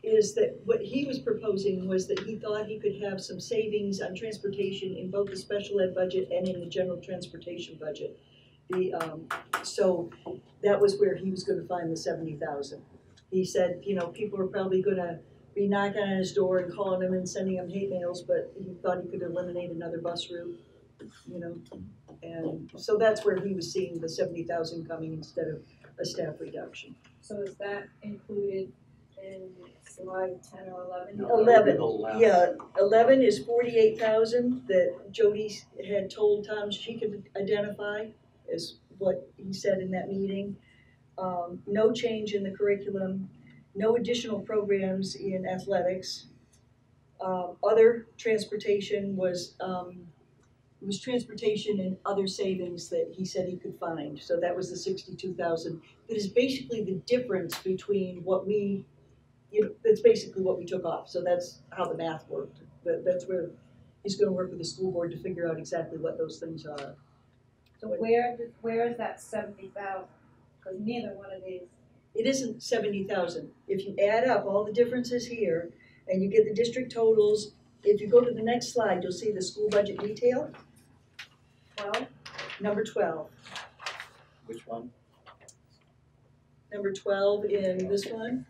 is that what he was proposing was that he thought he could have some savings on transportation in both the special ed budget and in the general transportation budget. So that was where he was gonna find the 70,000. He said, people are probably gonna be knocking on his door and calling him and sending him hate mails, but he thought he could eliminate another bus route, And so that's where he was seeing the 70,000 coming instead of a staff reduction. So is that included in slide 10 or 11? No, that would be 11, the last. yeah, 11 is 48,000 that Jody had told Tom she could identify, is what he said in that meeting. No change in the curriculum, no additional programs in athletics. Other transportation was transportation and other savings that he said he could find. So that was the 62,000. That is basically the difference between what we, that's basically what we took off. So that's how the math worked. That's where he's going to work with the school board to figure out exactly what those things are. So where is that 70,000? Because neither one of these. It isn't 70,000. If you add up all the differences here and you get the district totals, if you go to the next slide, you'll see the school budget detail. 12? Number 12. Which one? Number 12 in this one.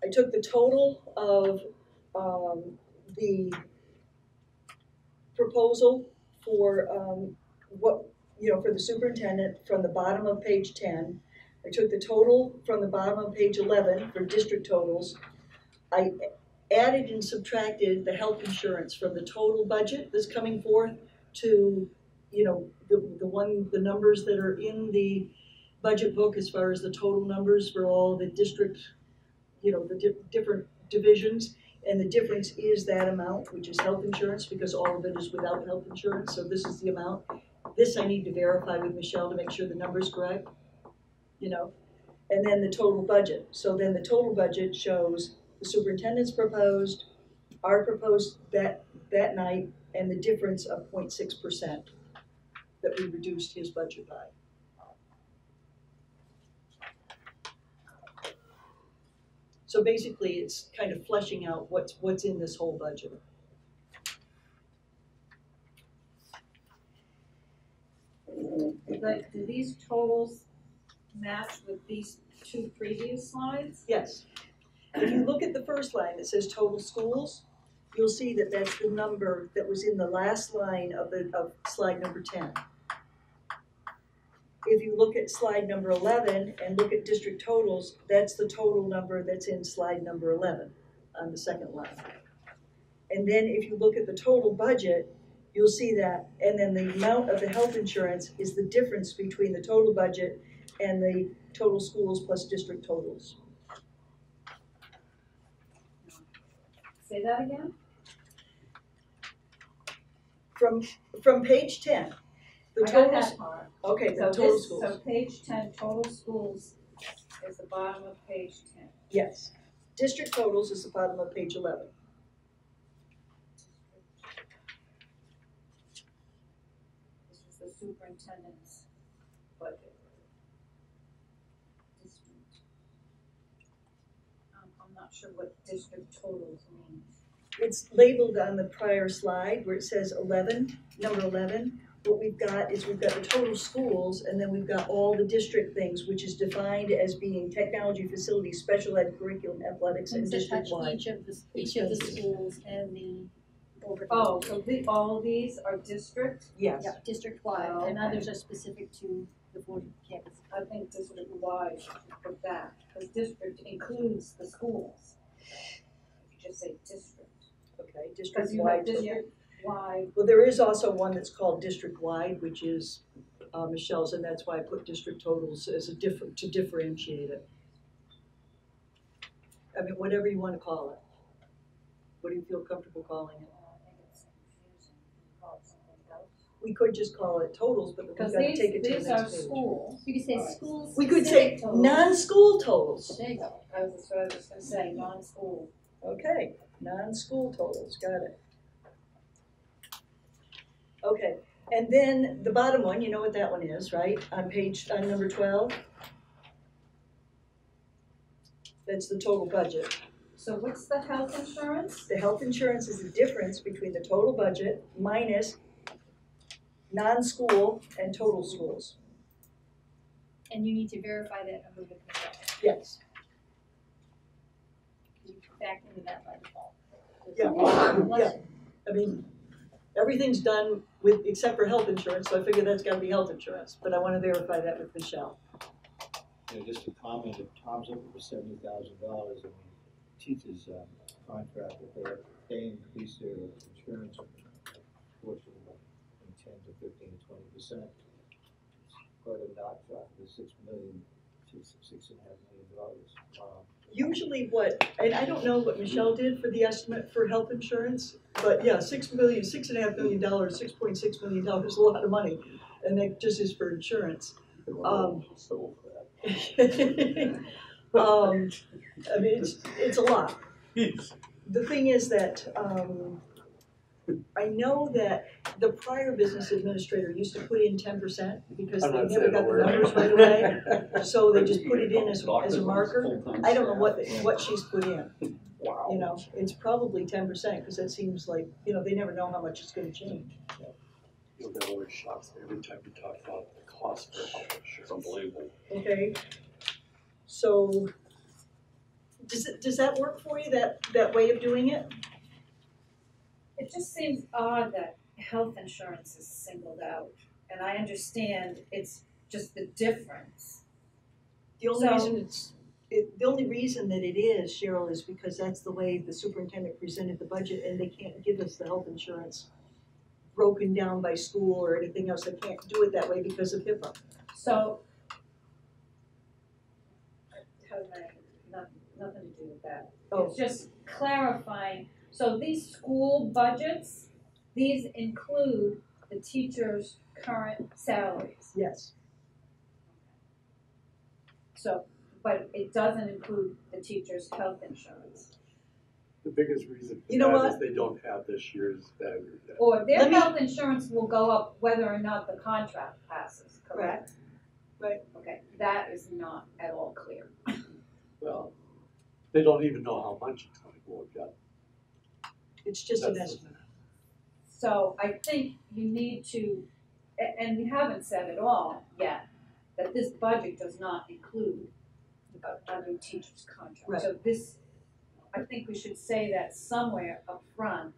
I took the total of the proposal for for the superintendent from the bottom of page 10. I took the total from the bottom of page 11 for district totals. I added and subtracted the health insurance from the total budget that's coming forth to, the numbers that are in the budget book as far as the total numbers for all the district, the different divisions. And the difference is that amount, which is health insurance, because all of it is without health insurance. So this is the amount. This I need to verify with Michelle to make sure the number's correct, And then the total budget. So then the total budget shows the superintendent's proposed, our proposed that night, and the difference of 0.6% that we reduced his budget by. So basically, it's kind of fleshing out what's in this whole budget. Do these totals match with these two previous slides? Yes. If you look at the first line that says total schools, you'll see that that's the number that was in the last line of slide number 10. If you look at slide number 11 and look at district totals, that's the total number that's in slide number 11 on the second line. And then if you look at the total budget, you'll see that. And then the amount of the health insurance is the difference between the total budget and the total schools plus district totals. Say that again? From page 10, the I got totals, that part. okay, the So total this, schools. so page 10, total schools is the bottom of page 10. Yes. District totals is the bottom of page 11. This is the superintendent's budget. District. I'm not sure what district totals means. It's labeled on the prior slide where it says 11, number 11. What we've got is we've got the total schools, and then we've got all the district things, which is defined as being technology, facilities, special ed, curriculum, athletics, and And to touch district-wide. each of the schools and the overhead. Oh, so all of these are district? Yes. Yeah, district-wide, Oh, and okay. others are specific to the board campus. I think district-wide should put that, because district includes the schools. You just say district. Okay, Because you have district-wide. district-wide, Well, there is also one that's called district-wide, which is Michelle's, and that's why I put district totals as a to differentiate it. I mean, whatever you want to call it. What do you feel comfortable calling it? I think it's confusing, you call it something else. We could just call it totals, but we've got Because to take it to the these are next page. schools. You could say Right. schools. We could say specific totals. non-school totals. There you go. That's what I was just gonna say, non-school. Okay, non-school totals, got it. Okay, and then the bottom one, you know what that one is, right? On number 12. That's the total budget. So what's the health insurance? The health insurance is the difference between the total budget minus non-school and total schools. And you need to verify that number with Michelle. Yes. You back into that by default. Yeah. I mean, everything's done with, except for health insurance, so I figure that's gotta be health insurance, but I wanna verify that with Michelle. Just a comment, if Tom's looking for $70,000 and the teachers' contract, if they increase their insurance portion from 10 to 15 to 20%, it's quite a notch off of the $6 million to $6.5 million. Usually what, and I don't know what Michelle did for the estimate for health insurance, but yeah, $6.5 million, $6.6 million is a lot of money, and that just is for insurance. I mean, it's a lot. The thing is that, I know that the prior business administrator used to put in 10% because I'm they not never saying got a the word. numbers right away, so they just put it in as a marker. I don't know what she's put in, Wow. you know, it's probably 10%, because that seems like, you know, they never know how much it's gonna change. You know, that always shocks me every time we talk about the cost for health It's insurance. unbelievable. Okay, so, does that work for you, that way of doing it? It just seems odd that health insurance is singled out, and I understand it's just the difference. The only So- reason the only reason that it is, Cheryl, is because that's the way the superintendent presented the budget, and they can't give us the health insurance broken down by school or anything else. They can't do it that way because of HIPAA. So, nothing to do with that. Oh. It's just clarifying, so these school budgets, these include the teachers' current salaries. Yes. So, but it doesn't include the teachers' health insurance. The biggest reason You know for that is what? they don't have this year's value yet. Or their Let me- health insurance will go up whether or not the contract passes, correct? Right. Okay, that is not at all clear. Well, they don't even know how much it's gonna go up yet. It's just an That's- estimate. So I think you need to, and we haven't said at all yet, that this budget does not include a new teacher's contract. Right. So this, I think we should say that somewhere up front,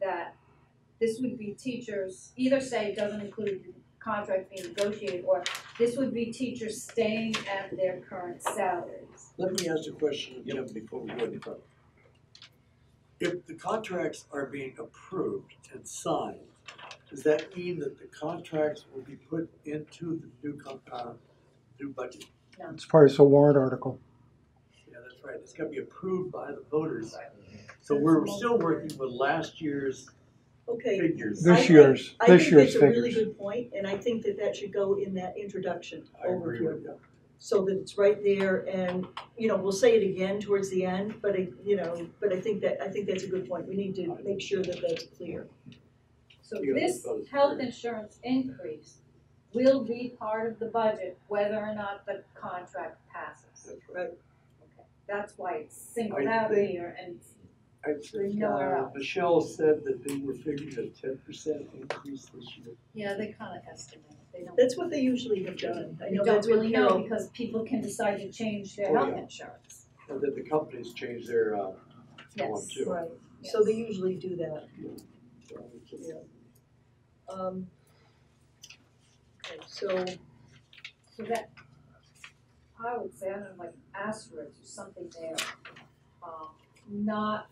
that this would be teachers, either say it doesn't include the contract being negotiated, or this would be teachers staying at their current salaries. Let me ask a question of Jim before we go any further. If the contracts are being approved and signed, does that mean that the contracts will be put into the new budget? It's part of the warrant article. Yeah, that's right, it's gotta be approved by the voters. So we're still working with last year's Okay. figures. This I think- year's I think figures. that's a really good point, and I think that that should go in that introduction I agree overview. with you. So that it's right there, and, you know, we'll say it again towards the end, but I think that's a good point. We need to make sure that that's clear. So You gotta this vote. health insurance increase will be part of the budget whether or not the contract passes. That's right. Okay, that's why it's singled I out think- here and I think Nowhere else. Michelle said that they were figuring a 10% increase this year. Yeah, they kind of estimate, they don't. That's what they usually have done. I we know don't that's what really know Carol, because people can decide to change their Oh, health yeah. insurance. And that the companies changed their one Yes. too. right, so they usually do that. So it's just- Yeah. Okay, so, So that, I would say, I don't know, like asterisk or something there, not.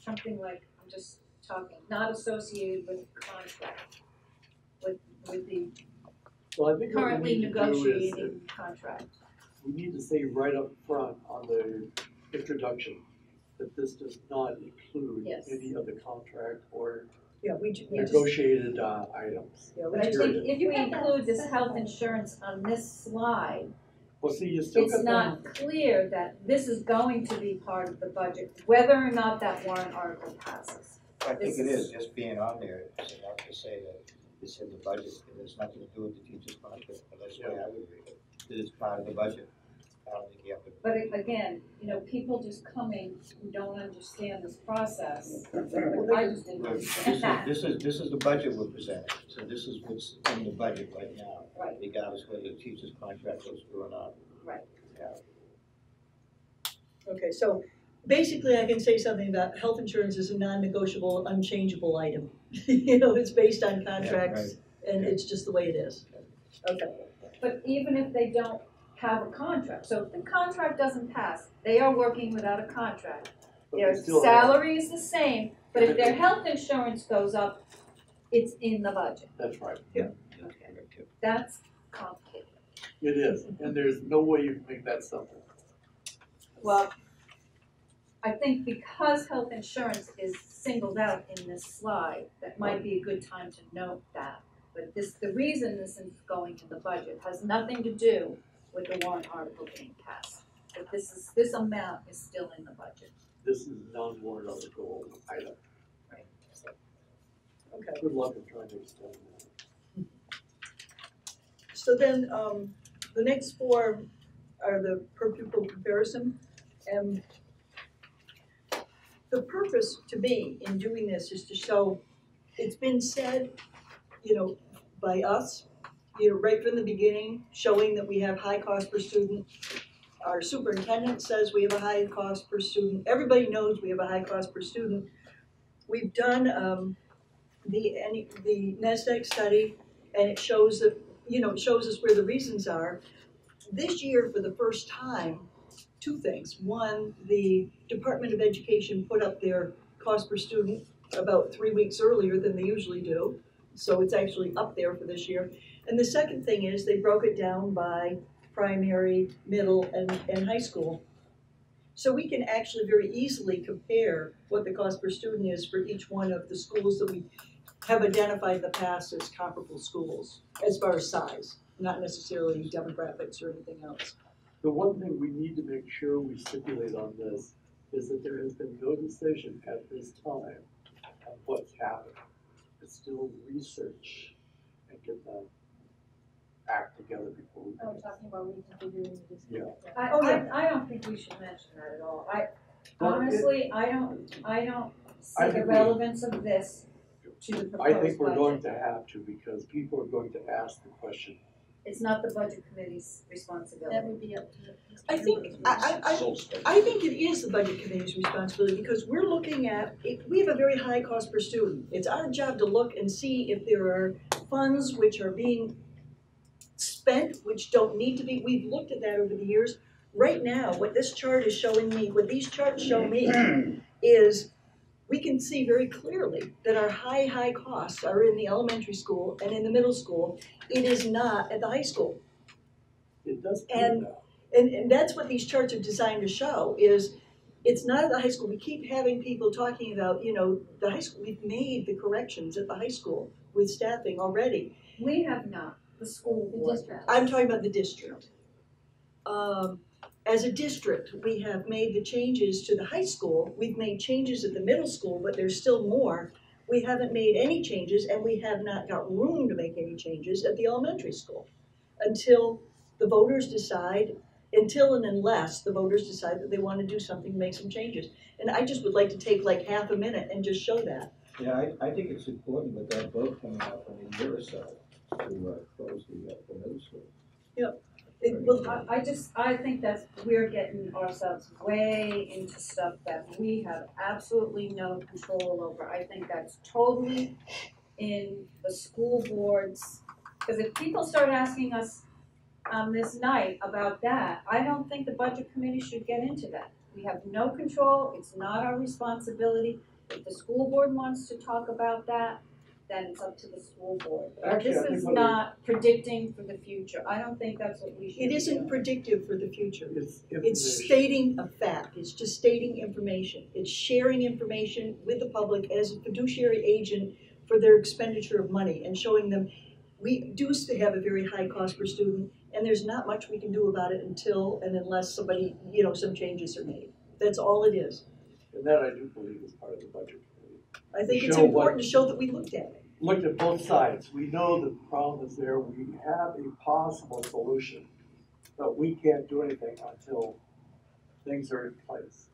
Something like, I'm just talking, not associated with the contract, with the Well, I think what we currently need to do is, negotiating contract. we need to say right up front on the introduction that this does not include Yes. any of the contract or yeah, we just, negotiated items. yeah, we But I just, think if you include this health insurance on this slide, Well, see, you still it's got not clear that this is going to be part of the budget, whether or not that warrant article passes. I think This it is- is, just being on there, it's enough to say that it's in the budget, and there's nothing to do with the teacher's contract, but that's the way I would read it. It is part of the budget. I don't think you have to. But again, you know, people just coming who don't understand this process, I just didn't understand that. This is the budget we're presenting, so this is what's in the budget right now. Right. Regardless whether the teacher's contract goes through or not. Right. Yeah. okay, so basically I can say something about health insurance is a non-negotiable, unchangeable item. You know, it's based on contracts, and it's just the way it is. Okay, But even if they don't have a contract, so if the contract doesn't pass, they are working without a contract. but Their we still have- salary is the same, but if their health insurance goes up, it's in the budget. That's right. That's complicated. It is, and there's no way you can make that simple. Well, I think because health insurance is singled out in this slide, that might be a good time to note that. But the reason this is going to the budget has nothing to do with the warrant article being passed. But this amount is still in the budget. This is non-warrant article item. okay. Good luck in trying to explain that. So then, the next four are the per pupil comparison. And the purpose to me in doing this is to show, it's been said, you know, by us, you know, right from the beginning, showing that we have high cost per student. Our superintendent says we have a high cost per student. Everybody knows we have a high cost per student. We've done the NASDAQ study, and it shows that, you know, it shows us where the reasons are. This year, for the first time, two things. One, the Department of Education put up their cost per student about 3 weeks earlier than they usually do. So it's actually up there for this year. And the second thing is they broke it down by primary, middle, and high school. So we can actually very easily compare what the cost per student is for each one of the schools that we have identified in the past as comparable schools, as far as size, not necessarily demographics or anything else. The one thing we need to make sure we stipulate on this is that there has been no decision at this time on what's happened. It's still research and get the act together before we. Oh, we're talking about reconfiguring the district. Yeah. Oh, yeah. I don't think we should mention that at all. Well, Honestly, I don't I see the think we- relevance of this to the proposed I budget. think we're going to have to, because people are going to ask the question. It's not the budget committee's responsibility. That would be up to the. I think, I think it is the budget committee's responsibility, because we're looking at, we have a very high cost per student. It's our job to look and see if there are funds which are being spent, which don't need to be. We've looked at that over the years. right now, what this chart is showing me, what these charts show me is we can see very clearly that our high costs are in the elementary school and in the middle school. It is not at the high school. It does prove And- that. And that's what these charts are designed to show is it's not at the high school. We keep having people talking about, the high school. We've made the corrections at the high school with staffing already. We have not, the school board. I'm talking about the district. As a district, we have made the changes to the high school. We've made changes at the middle school, but there's still more. We haven't made any changes, and we have not got room to make any changes at the elementary school until the voters decide, until and unless the voters decide that they want to do something, make some changes. And I just would like to take like half a minute and just show that. Yeah, I think it's important with that vote coming up in a year or so to close the middle school. I think we're getting ourselves way into stuff that we have absolutely no control over. I think that's totally in the school boards, because if people start asking us this night about that, I don't think the budget committee should get into that. We have no control, it's not our responsibility. If the school board wants to talk about that, then it's up to the school board. Actually, This I think is what not predicting for the future. I don't think that's what we should It be isn't doing. predictive for the future. It's It's information. stating a fact, it's just stating information. It's sharing information with the public as a fiduciary agent for their expenditure of money and showing them, we do have a very high cost per student, and there's not much we can do about it until and unless somebody, some changes are made. That's all it is. And that I do believe is part of the budget committee. I think it's Show important what- to show that we looked at it. Looked at both sides. We know the problem is there. We have a possible solution, but we can't do anything until things are in place.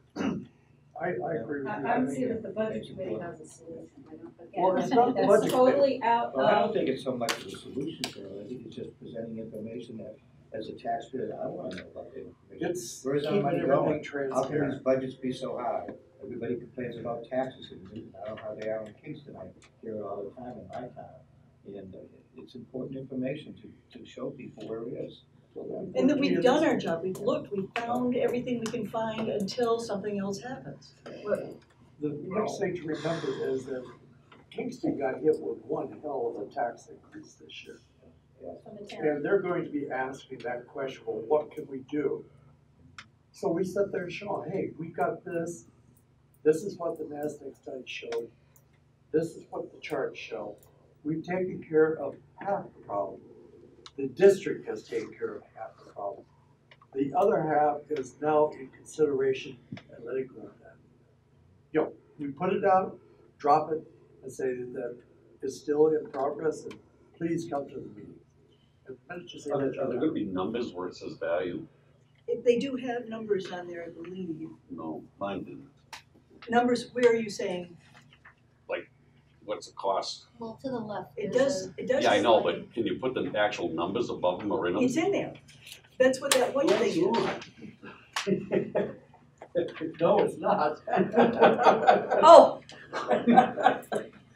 I agree with you. I don't see that the budget committee has a solution. I don't, Well, it's not the again, budget that's totally out Well, I don't of, think it's so much of a solution, Carol. I think it's just presenting information that, as a taxpayer, I want to know about the information. It's Where's our keeping money everything going? How can transparent. these budgets be so high? Everybody complains about taxes, and I don't know how they are in Kingston. I hear it all the time in my town. And it's important information to show people where it is. And that we've done our job, we've looked, we've found everything we can find until something else happens. The next thing to remember is that Kingston got hit with one hell of a tax increase this year. From the town. And they're going to be asking that question, well, what can we do? So we sit there and show them, hey, we got this. This is what the NASDAQ study showed. This is what the charts show. We've taken care of half the problem. The district has taken care of half the problem. The other half is now in consideration and letting go of that. We put it out, drop it, and say that it's still in progress, and please come to the meeting. And the minute you say Are that, there gonna be numbers where it says value? If they do have numbers on there, I believe. No, mine didn't. Numbers, where are you saying? What's the cost? Well, to the left. It there's does, it does. Yeah, I know, but can you put the actual numbers above them or in them? It's in there. That's what that one thing is. no, it's not. Oh!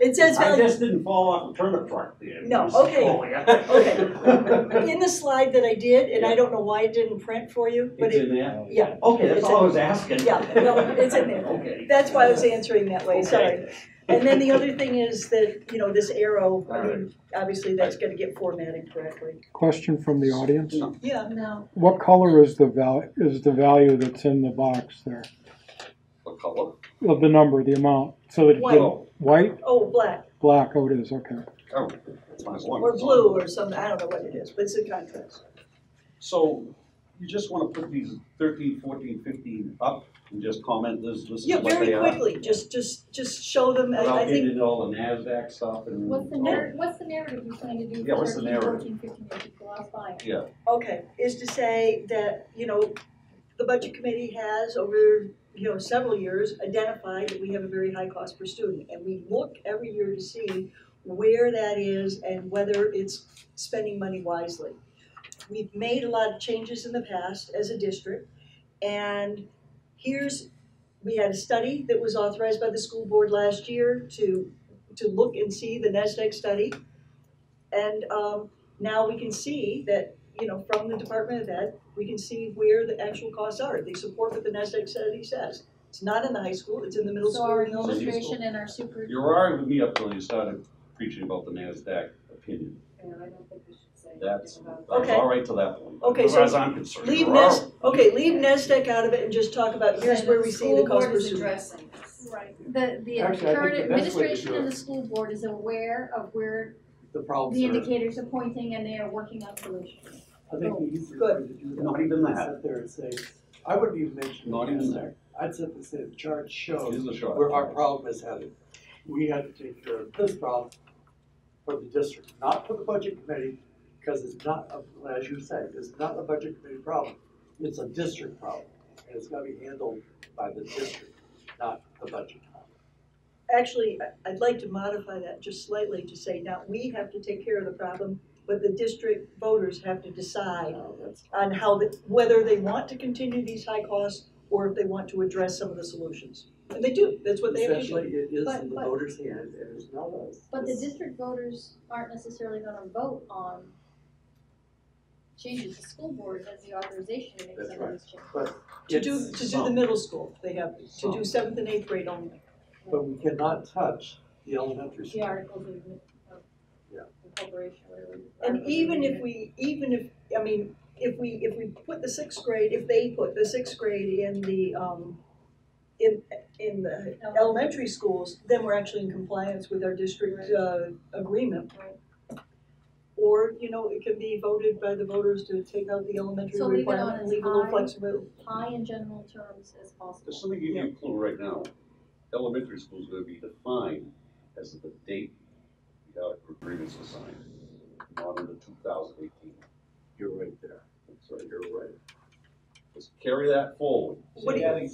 It says I value, just didn't fall off a turnip truck there. No, Just okay. falling out. okay. In the slide that I did, and I don't know why it didn't print for you, but It's it, in there? yeah, Okay, that's It's all I in- was asking. yeah, no, it's in there. Okay. That's why I was answering that way, sorry. Okay. And then the other thing is that, this arrow, I All mean, obviously that's gonna get formatted correctly. Question from the audience. Yeah, no, What color is the value that's in the box there? What color? Of the number, the amount, so that it White. didn't, white, oh, black, black, oh it is, okay. Oh, that's fine, as long or as it's blue, on. or something, I don't know what it is, but it's a contrast. So, you just wanna put these 13, 14, 15 up and just comment this is Yeah, what very they are? quickly, just show them, I Without getting think, into all the NASDAQ stuff and. What's the all- narrative you plan to do Yeah, for what's the 13, narrative? 14, 15 year people? I'll buy it. Yeah, okay, is to say that, the budget committee has over, several years identified that we have a very high cost per student. And we look every year to see where that is and whether it's spending money wisely. We've made a lot of changes in the past as a district. And we had a study that was authorized by the school board last year to look and see the NASDAQ study. And now we can see that you know, from the Department of Ed, we can see where the actual costs are. They support what the NASDAQ study says. It's not in the high school, it's in the middle So school our and elementary school. administration and our super. You were arguing with me up till you started preaching about the NASDAQ opinion. And I don't think we should say That's, anything about that's Okay. all right to that point. Okay, As so far as I'm concerned. Leave you're all leave NASDAQ out of it and just talk about here's And where the we see the school cost board per is student. addressing this. Right. The Actually, I think current the best way to administration do and it- the school board is aware of where The problems the are. indicators are pointing and they are working on solutions. I think the easiest way Good. to do that. Not even that. Sit there and say, I wouldn't even mention. Not even that. I'd sit there and say, the chart shows Here's the shot. where our problem is headed. We had to take care of this problem for the district, not for the budget committee, because it's not, as you say, it's not a budget committee problem. It's a district problem, and it's gotta be handled by the district, not the budget. Actually, I'd like to modify that just slightly to say, now, we have to take care of the problem, but the district voters have to decide That's on how, whether they want to continue these high costs or if they want to address some of the solutions. And they do, that's what they have to essentially, do. it is But- in the but- voters' hand, and it's not us. But the district voters aren't necessarily gonna vote on changes. The school board has the authorization to make That's some of right. these changes. But To do it's the some. middle school, they have, to do Some. 7th and 8th grade only. But we cannot touch the elementary The school. articles of Yeah. incorporation, whatever. And even if, I mean, if we put the 6th grade, if they put the 6th grade in the, in the elementary schools, then we're actually in compliance with our district, agreement. Right. Or, you know, it can be voted by the voters to take out the elementary So leave it on requirement, and as leave a little high. flexibility. High in general terms as possible. Just let me give you a clue right now. Elementary school is gonna be defined as of the date the agreements were signed, not in the 2018. You're right there. That's right. You're right. Let's carry that forward. What do you,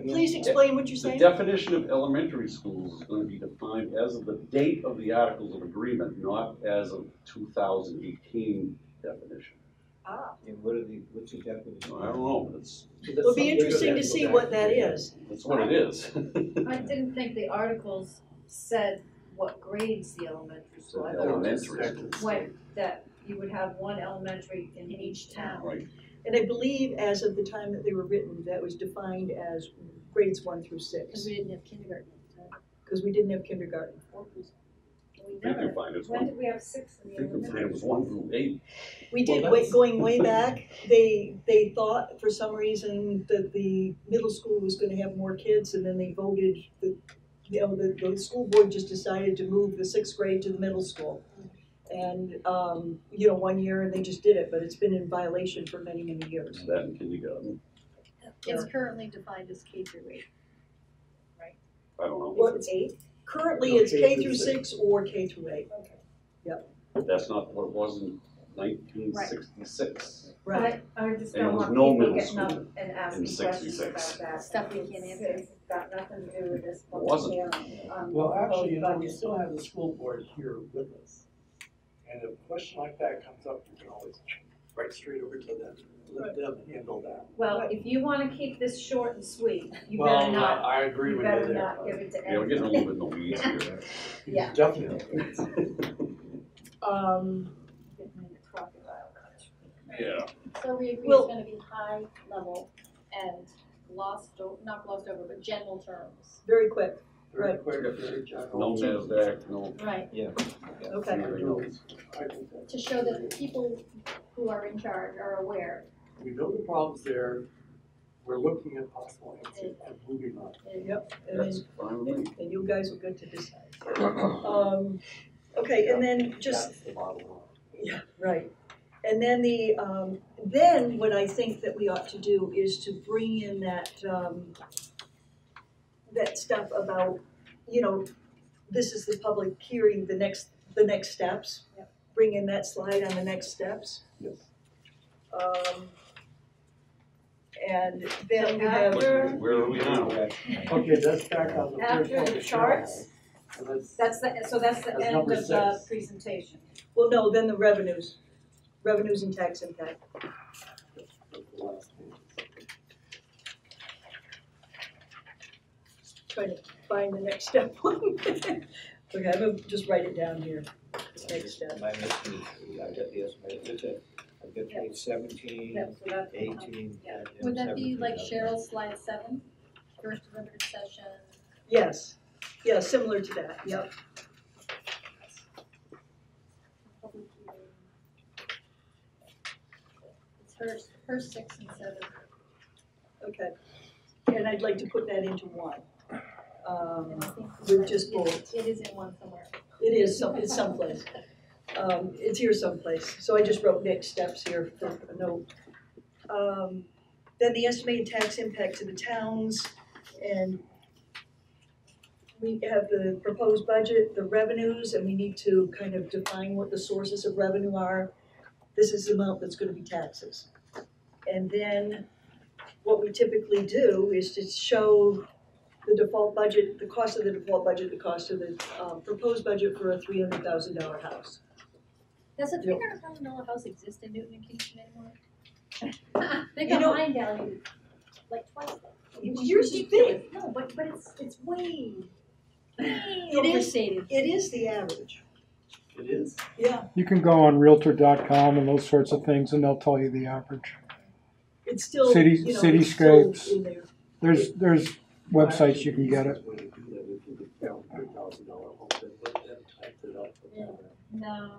please explain what you're The saying? definition of elementary schools is gonna be defined as of the date of the Articles of Agreement, not as of 2018 definition. Ah, And what's the definition? I don't know, that's it'll be interesting to see what that is. what it is. I didn't think the articles said what grades the elementary school. I thought it just Elementary. went that you would have one elementary in each town. Right, And I believe as of the time that they were written, that was defined as grades 1 through Because 6, we didn't have kindergarten at the time. because we didn't have kindergarten. We we never, can find it, when I did we have 6 in the think we elementary? find it was 1 through 8. We did, Well, that's- going way back, they thought for some reason that the middle school was gonna have more kids, and then they voted, the school board just decided to move the 6th grade to the middle school. And, you know, 1 year, and they just did it, but it's been in violation for many, many years. That in kindergarten, It's currently defined as K through 8. I don't know, Well, it's 8, currently No, it's K K through through 6 or K through 8, but that's not what it was in 1966. right? I just And there don't was want no people middle getting up school and asking in questions 66. about that. Stuff we can't answer. It's got nothing to do with this. public wasn't. hearing on Well, actually, you know, we budget. still have the school board here with us. And if a question like that comes up, you can always write straight over to them, let them handle that. Well, if you wanna keep this short and sweet, you Well, better not, I agree you with you better there. not give it to Yeah, we're getting a anyone. little bit in the weeds here. Yeah. Definitely. Getting into crocodile country. Yeah, So we agree it's Well- gonna be high level and not glossed over, but general terms. Very quick, Very Right. quick, very general. no NASDAQ, no Right. okay. anything else. I think that- To show that the people who are in charge are aware. We know the problems there, we're looking at possible answers and moving on. Yep, and That's fine with me. and you guys will get to decide. Okay, and then just, That's the bottom line. yeah, right. And then then what I think that we ought to do is to bring in that, that stuff about, you know, this is the public hearing, the next steps. Yep. Bring in that slide on the next steps. Yes. And then we have, After- Where are we now? Okay, that's back on the first After the public charts, hearing. So that's the That's end number of the 6. presentation. well, no, then the revenues and tax impact. that's the last page. Trying to find the next step one. Okay, I'm gonna just write it down here, next step. My mission is, I got the estimate, it's a get page 17, Yep, so that's. 18. Yeah. and Would that be 17. like Cheryl's slide 7, first deliberative session? Yes, yeah, similar to that, yep. Public hearing. It's her 6 and 7. Okay. And I'd like to put that into one. And I think With just bullets. it is in one somewhere. It is, it's someplace. It's here someplace. So I just wrote next steps here for a note. Then the estimated tax impact to the towns, and we have the proposed budget, the revenues, and we need to kind of define what the sources of revenue are. This is the amount that's gonna be taxes. And then what we typically do is to show the default budget, the cost of the default budget, the cost of the proposed budget for a $300,000 house. Does a $300,000 house exist in Newton and Kingston anymore? They You got know- mine valued like twice that. Yours is big. No, but it's way is. overstated. It is the average. It is. Yeah, You can go on Realtor.com and those sorts of things, and they'll tell you the average. it's still, City- you know, it's still cityscapes. in there. There's websites you can get it. Way to do that if you found $100,000 home, but then typed it up. Yeah. No,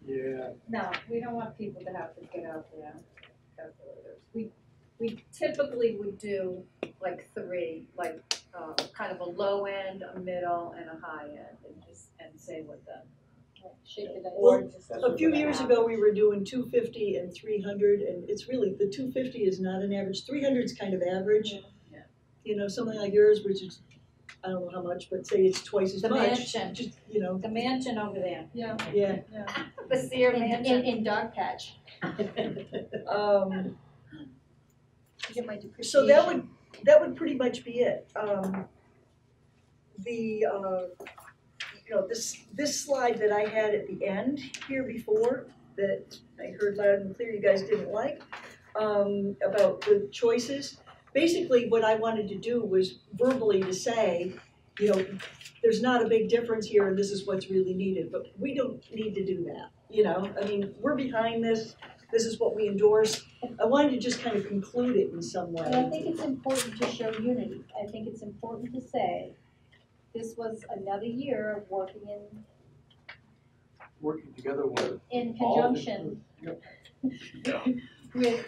Yeah. No, we don't want people to have to get out their calculators. We typically would do like 3, like kind of a low end, a middle, and a high end, and say what the. shake the dice. Well, just A few years ago, we were doing 250 and 300, and it's really, the 250 is not an average, 300 is kind of average. Yeah. You know, something like yours, which is, I don't know how much, but say it's twice as The much. mansion. Just, you know, The mansion over there. yeah. The Sear mansion. In Dog Patch. Get my depreciation. So that would pretty much be it. You know, this slide that I had at the end here before, that I heard loud and clear you guys didn't like, about the choices. Basically, what I wanted to do was verbally to say, you know, there's not a big difference here and this is what's really needed, but we don't need to do that, you know? I mean, we're behind this, this is what we endorse. I wanted to just kind of conclude it in some way. And I think it's important to show unity. I think it's important to say, this was another year of working Working together with in all conjunction the- with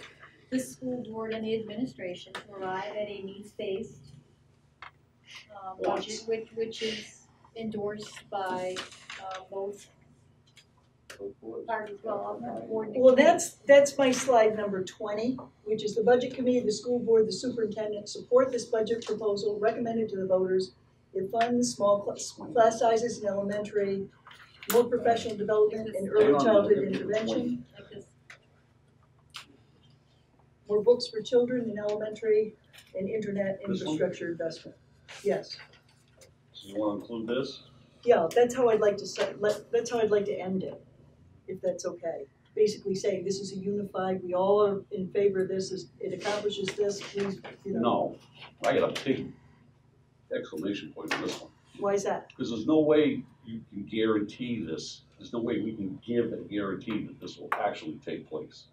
the school board and the administration to arrive at a needs-based budget, which is endorsed by both parties, well, the board and the Well, committee. that's my slide number 20, which is the budget committee, the school board, the superintendent support this budget proposal recommended to the voters. It funds small class sizes in elementary, more professional development and early childhood intervention, Like this. more books for children in elementary, and internet This one? infrastructure investment. Yes, So you wanna include this? yeah, that's how I'd like to that's how I'd like to end it, if that's okay. Basically saying this is a unified, we all are in favor of this, it accomplishes this, please, you know. No, I got a big exclamation point on this one. Why is that? Because there's no way you can guarantee this, there's no way we can give a guarantee that this will actually take place.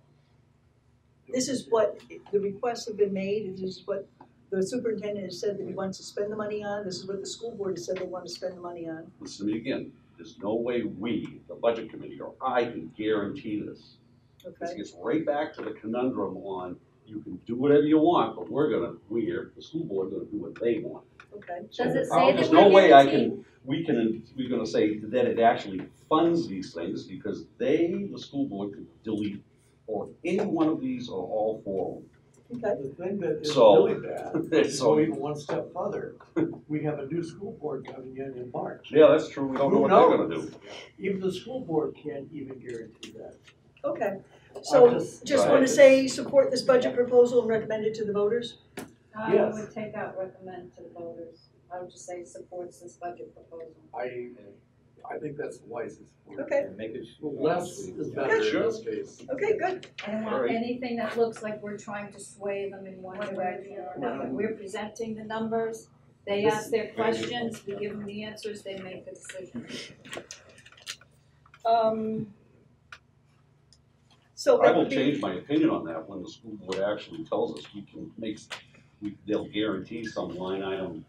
This is what the requests have been made, this is what the superintendent has said that he wants to spend the money on, this is what the school board has said they want to spend the money on. Listen to me again, there's no way we, the budget committee, or I can guarantee this. This Okay, gets right back to the conundrum on, you can do whatever you want, but we're, the school board, gonna do what they want. okay. So Does it say how- that there's we're no way guaranteed? we're gonna say that it actually funds these things, because they, the school board, could delete or any one of these or all 4 of them. Okay, The thing that is So- really bad, is So- go even one step further, we have a new school board coming in March. Yeah, that's true, we don't know Who what they're gonna knows? do. Even the school board can't even guarantee that. okay. So, I'm just Right. want to say, support this budget proposal and recommend it to the voters? I Yes. would take out recommend to the voters. I would just say supports this budget proposal. I think that's the wisest. word. Okay. And make it. Less is better in Sure. this case. Okay, good. I don't want Alright. anything that looks like we're trying to sway them in one direction or another. We're presenting the numbers, they ask their questions, we give them the answers, they make the decision. So I that will would be, change my opinion on that when the school board actually tells us we can make, they'll guarantee some line item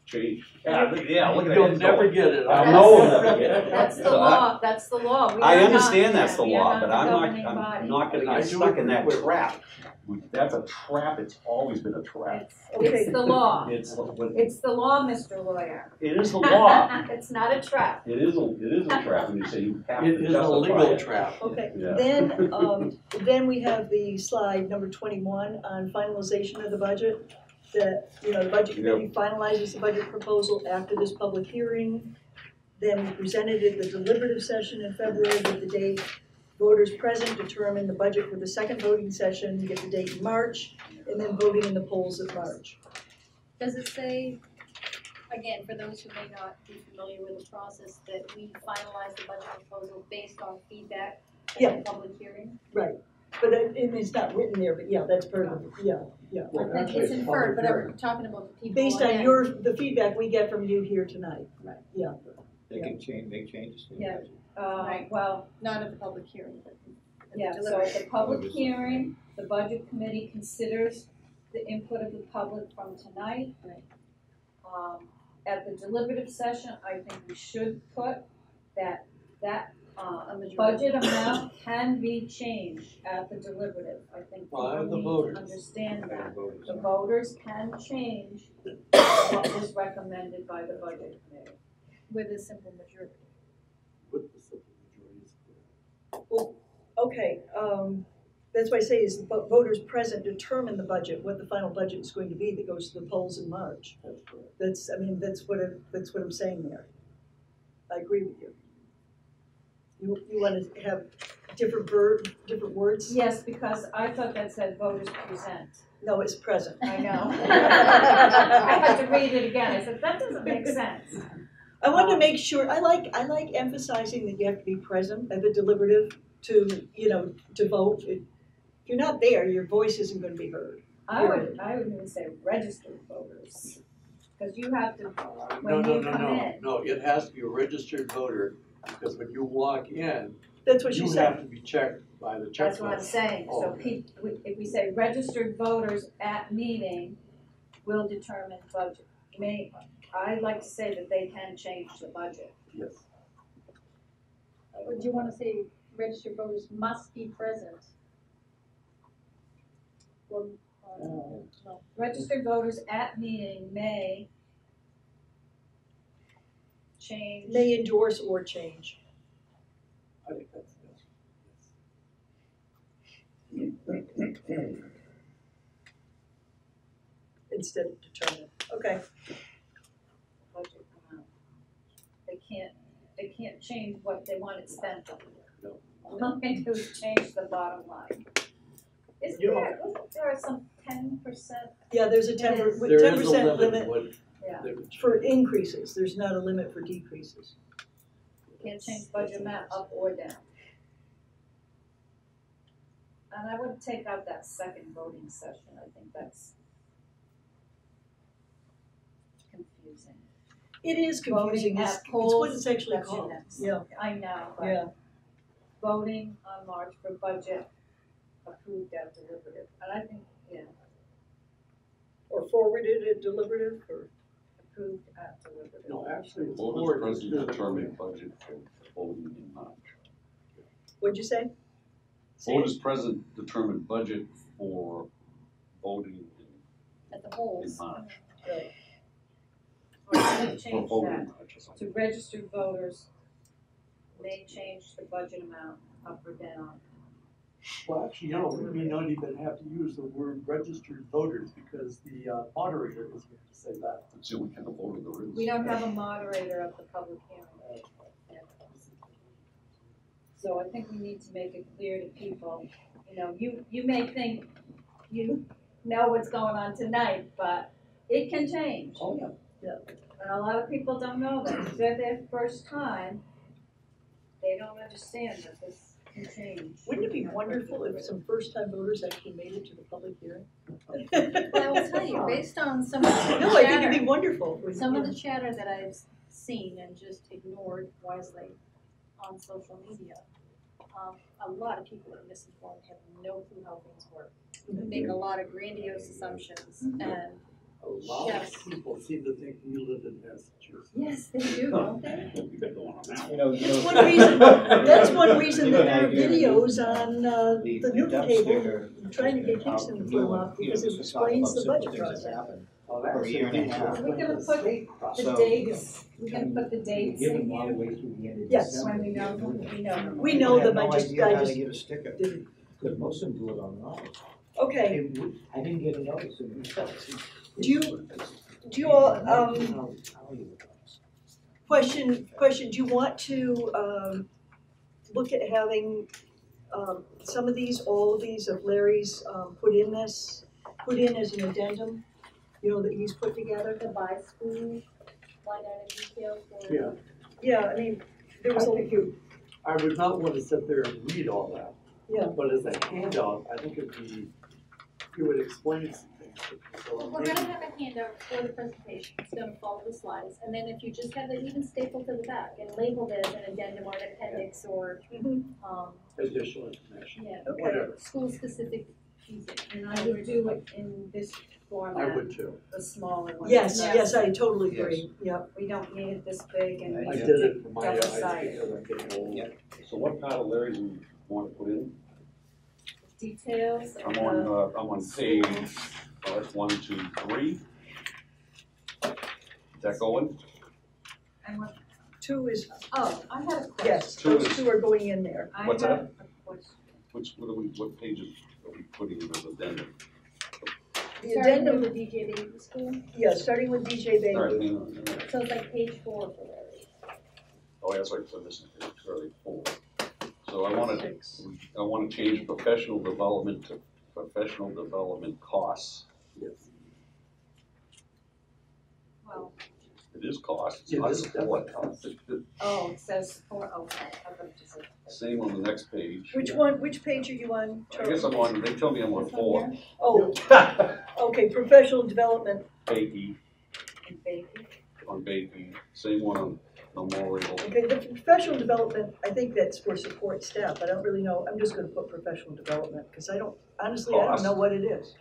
change. Yeah, look at You'll it. never get it. I know we'll never get it. That's the So law, that's the law. We I are not- understand that's yeah, the we are law, not but the governing I'm body. not gonna I get do stuck in that agree with- trap. That's a trap, it's always been a trap. It's the law. It's It's the law, Mr. Lawyer. it is the law. It's not a trap. It is a trap when you say you have to It is a justify legal it. trap. okay, Yeah. then we have the slide number 21 on finalization of the budget. That, you know, the budget committee finalizes the budget proposal after this public hearing. Then we presented it at the deliberative session in February with the date. Voters present determine the budget for the second voting session, get the date in March, and then voting in the polls of March. Does it say, again, for those who may not be familiar with the process, that we finalize the budget proposal based on feedback Yeah. at the public hearing? Right, but it's not written there, but yeah, that's part of it, yeah. Well, I think actually, it's a inferred, but public I'm hearing. talking about the people. Based on again. the feedback we get from you here tonight. They can change, make changes to the Yeah. budget. Right. Well, Not at the public hearing, but at the yeah, so deliberative. at the public hearing, the budget committee considers the input of the public from tonight. Right. At the deliberative session, I think we should put that A majority. budget amount can be changed at the deliberative. I think By people the need voters. to understand By the that. voters. The voters can change what was recommended by the budget committee. With a simple majority. With the simple majority. Okay, that's why I say is the voters present determine the budget, what the final budget is going to be that goes to the polls in March. That's correct. That's what I'm saying there. I agree with you. You want to have different words? Yes, because I thought that said voters present. No, it's present. I know. I had to read it again. I said, that doesn't make sense. I wanted to make sure, I like emphasizing that you have to be present at the deliberative to, to vote. If you're not there, your voice isn't going to be heard. I would even say registered voters, because you have to, when you come in. No, it has to be a registered voter, because when you walk in, That's what she you said. have to be checked by the checkbook. That's what I'm saying. So Okay. if we say registered voters at meeting will determine budget. I'd like to say that they can change the budget. Yes. Or do you wanna say registered voters must be present? Well, no. Registered voters at meeting may change. May endorse or change. I think that's best. Instead of determine. Okay. Budget amount. They can't change what they want it spent on. No. All they do is change the bottom line. Isn't there some 10%? Yeah, there's a 10% There is a limit, limit what Yeah. they would for increases. There's not a limit for decreases. Can't change budget amount up or down. And I would take out that second voting session. I think that's confusing. It is confusing. Voting It's at it's what polls, it's actually that's called. next. Yeah, I know, but yeah. voting on March for budget approved at deliberative. And I think, yeah, Or forwarded at deliberative or. approved at deliberative. No, actually, it's Voters board. present determine budget for voting in March. What'd you say? Say it. Voters present determine budget for voting At the in polls. March. Right. Or I'm gonna For change voting that in March or something. to registered voters may change the budget amount up or down. Well, actually, we may not even have to use the word registered voters, because the moderator is going to say that. That's the only kind of voter there is. We don't have a moderator at the public hearing. So I think we need to make it clear to people, you may think you know what's going on tonight, but it can change. Oh, yeah. And a lot of people don't know that. If they're their first time, they don't understand that this can change. Wouldn't it be wonderful if some first-time voters actually made it to the public hearing? Well, I will tell you, based on some of the No, I think it'd be chatter, wonderful. some of the chatter that I've seen and just ignored wisely on social media, A lot of people are misinformed, have no clue how things work. Make a lot of grandiose assumptions and, A lot Yes. of people seem to think you live in Massachusetts. yes, they do, don't they? You got going on now. That's one reason, that's one reason that there are videos on, the new dump table, sticker trying to has get been out Kingston to the put them new up, one, you know, because it just to talk explains about the simple budget things that process. happen Well, for a year and a half. We're gonna put the So- dates, we're gonna put the dates Give in them all the here, way through the end of Yes. December. when we know. We know them, I I just had no idea how to didn't. give a sticker, because most of them do it online. Okay, I didn't get a notice of it. do you all, question, do you want to, look at having, some of these, all of these of Larry's, put in as an addendum, you know, that he's put together? The by school line item detail for. Yeah, Yeah, I mean, there I was think I would not want to sit there and read all that. Yeah. But as a handout, I think it would explain some things to people. Well, we're gonna have a handout for the presentation, it's gonna follow the slides, and then if you just have it even stapled to the back and labeled as an addendum or an appendix or, Additional information, yeah, Okay. whatever. school-specific pieces. And I would do it in this I format, would too. the smaller one. yes, I totally agree, yeah. We don't need it this big and. I Yeah. did it for my eyes Double-sided. because I'm getting old. Yeah. So what part of Larry's you want to put in? Details I'm of on page, that's 1, 2, 3. Is that going? and what, Two is, oh, I had a question. yes, those two are going in there. I What's had that? a question. What pages are we putting in as addendum? The Starting addendum, with the DJ Baby School, yeah, starting with DJ Baby. All right, hang on, hang on. so it's like page 4 for Larry. Oh, that's right, so this is really full. So I want to change professional development to professional development costs. Yes. Well, It is cost, it's It not is support. definitely cost. oh, it says support, okay, I thought it just said. Same on the next page. Which page are you on, I guess Charlie? I'm on, they tell me I'm on This one 4. here? Oh, okay, professional development, Bakey, And baby. on Bakey, same one on Memorial. okay, the professional development, I think that's for support staff, I don't really know, I'm just gonna put professional development, because honestly, I don't know Cost. what it is.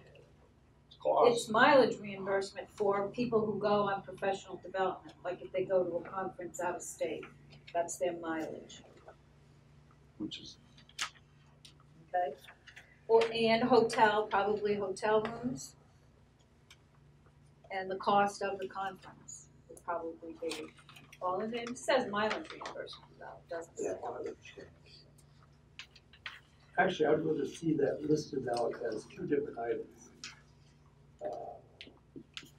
It's cost. It's mileage reimbursement for people who go on professional development, like if they go to a conference out of state, that's their mileage, Which is, Okay, and hotel, probably hotel rooms. And the cost of the conference would probably be, well, it says mileage reimbursement though, doesn't Yeah, it? Actually, I'd rather see that listed out as two different items.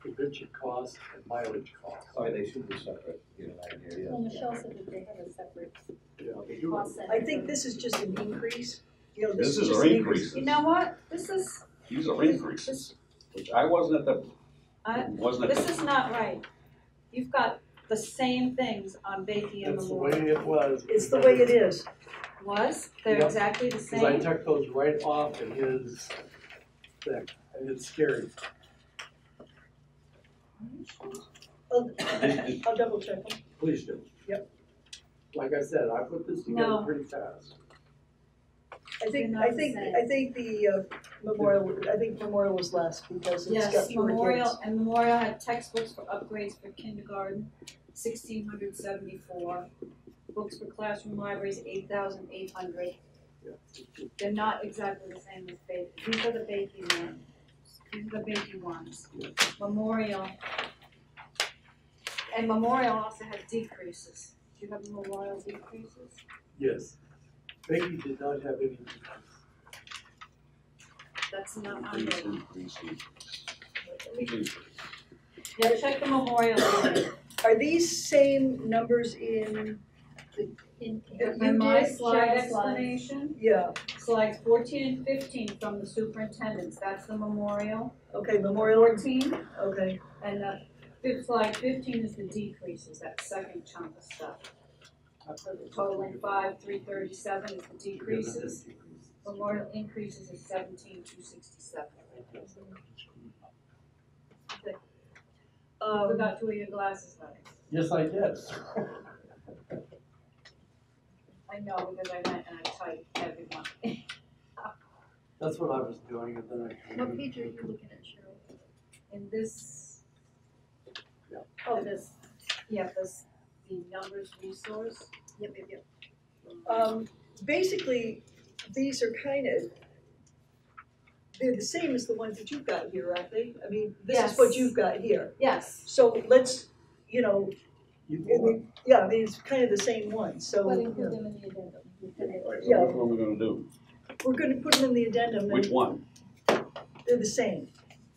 Convention cost and mileage cost. Oh, they should be separate, you know, idea, Well, Michelle said that they have a separate Yeah, they do. cost center. I think this is just an increase, you know, this this is is just our an increases. You know what, this is, These are increases, which I wasn't at this is not right. You've got the same things on Bakey and That's the way Memorial. it was. It's the way it is. Was, they're Yep. exactly the Because I same? took those right off in his thing, and it's scary. I'll double check them. Please do. Yep. Like I said, I put this together No. pretty fast. I think, They're I not the think, same. I think the Memorial was less because it's got Yes, fewer kids. Memorial, and Memorial had textbooks for upgrades for kindergarten, 1,674. Books for classroom libraries, 8,800. Yeah. They're not exactly the same as Bakey. These are the Bakey ones. These are the Bakey ones. Memorial. And Memorial also had decreases. Do you have Memorial decreases? Yes. Becky did not have any decrease. That's not on there. increase, increase. Yeah, check the Memorial line. Are these same numbers in, In And my did slide share the slides. explanation, yeah, slides 14 and 15 from the superintendents, that's the Memorial. okay, Memorial, 14, okay, and the fifth slide 15 is the decreases, that second chunk of stuff. So the totaling 5,337 is the decreases. Memorial increases is 17,267. You forgot two of your glasses, honey. Yes, I did. I know, because I went and I typed everyone. That's what I was doing, and then What page are you looking at, Cheryl? In this, Oh, this, yeah, this, the numbers resource. yep, yep, yep. Basically, these are kind of, they're the same as the ones that you've got here, aren't they? I mean, this is what Yes. you've got here. Yes, So let's, you know, you yeah, I mean, it's kind of the same ones, so But you include know, them in the addendum. Alright, Yeah. so which one are we gonna do? we're gonna put them in the addendum. Which and one? They're the same.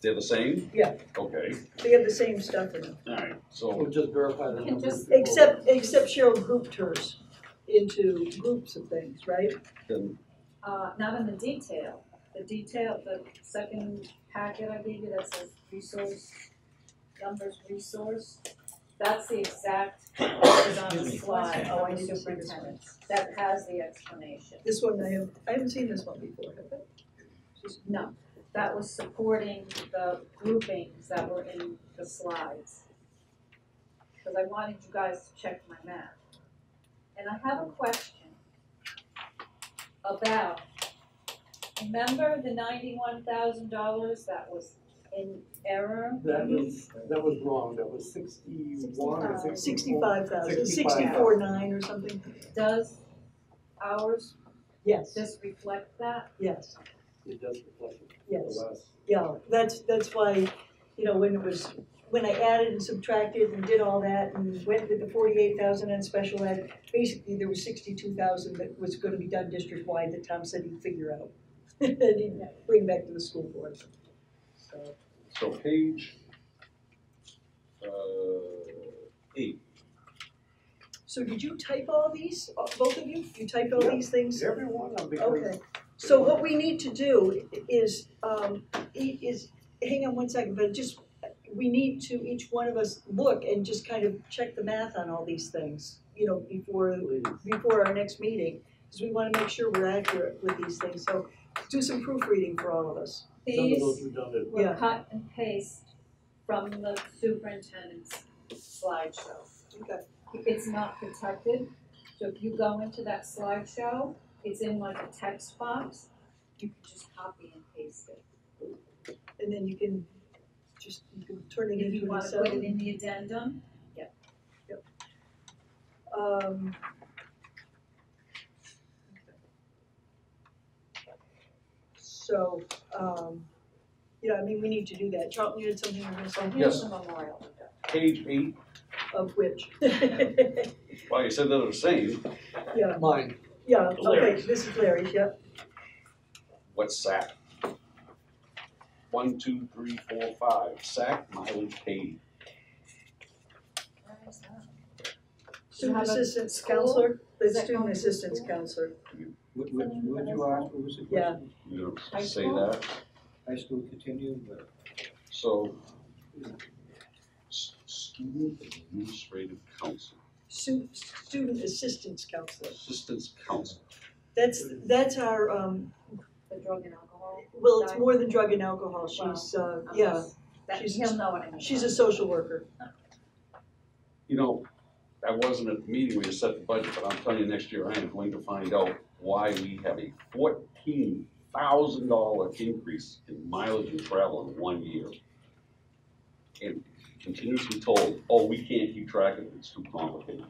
They're the same? Yeah. Okay, They have the same stuff in them. alright, we'll so, just verify the You can numbers. just- before we- Except Cheryl grouped hers into groups of things, right? then, not in the detail. The detail, the second packet I gave you that says resource, numbers resource, that's the exact, that is on the slide, Oh, I on the need to see this one. superintendent's, that has the explanation. This one I haven't seen this one before, have I? No, that was supporting the groupings that were in the slides. Because I wanted you guys to check my math. And I have a question about, remember the $91,000 that was in error? That was wrong, that was 61 or 64. 65,000, 65,000. 64,900 or something. Does ours Yes, just reflect that? yes, It does reflect it. yes. The last- Yeah, that's why, you know, when I added and subtracted and did all that and went with the 48,000 and special ed, basically there was 62,000 that was gonna be done district-wide that Tom said he'd figure out. And he'd bring back to the school board. so page, 8. So did you type all these, both of you? You typed all Yeah. these things? Every one of them, because Okay, so what we need to do is, hang on one second, but just, we need to, each one of us look and just kind of check the math on all these things, you know, before our next meeting, because we wanna make sure we're accurate with these things, so do some proofreading for all of us. some of those These redundant. were Yeah. cut and paste from the superintendent's slideshow. Okay. It's not protected, so if you go into that slideshow, it's in like a text box, you can just copy and paste it. And then you can turn it If into you an wanna Excel. put it in the addendum, So, you know, I mean, we need to do that. Charlton, you had something you were gonna say? Yes. here's the memorial. Page 8, Of which? well, you said they're the same, Yeah, Mine, yeah, okay, Larry's. this is Larry's, yep. what's SAC? 1, 2, 3, 4, 5, SAC mileage paid. Student have a assistance school? counselor, the Is that student going to assistance school? counselor. Would you ask, what was the Yeah. question? You High say school? that, High school continued, but so, student administrative council, Student assistance counselor. assistance council. That's our, The drug and alcohol. well, it's more than drug and alcohol, she's, I'm yeah, just- That, she's- he'll know what I mean. she's a social worker. You know, I wasn't at the meeting where you set the budget, but I'm telling you, next year I am going to find out why we have a $14,000 increase in mileage and travel in 1 year. And continuously told, oh, we can't keep track of it, it's too complicated.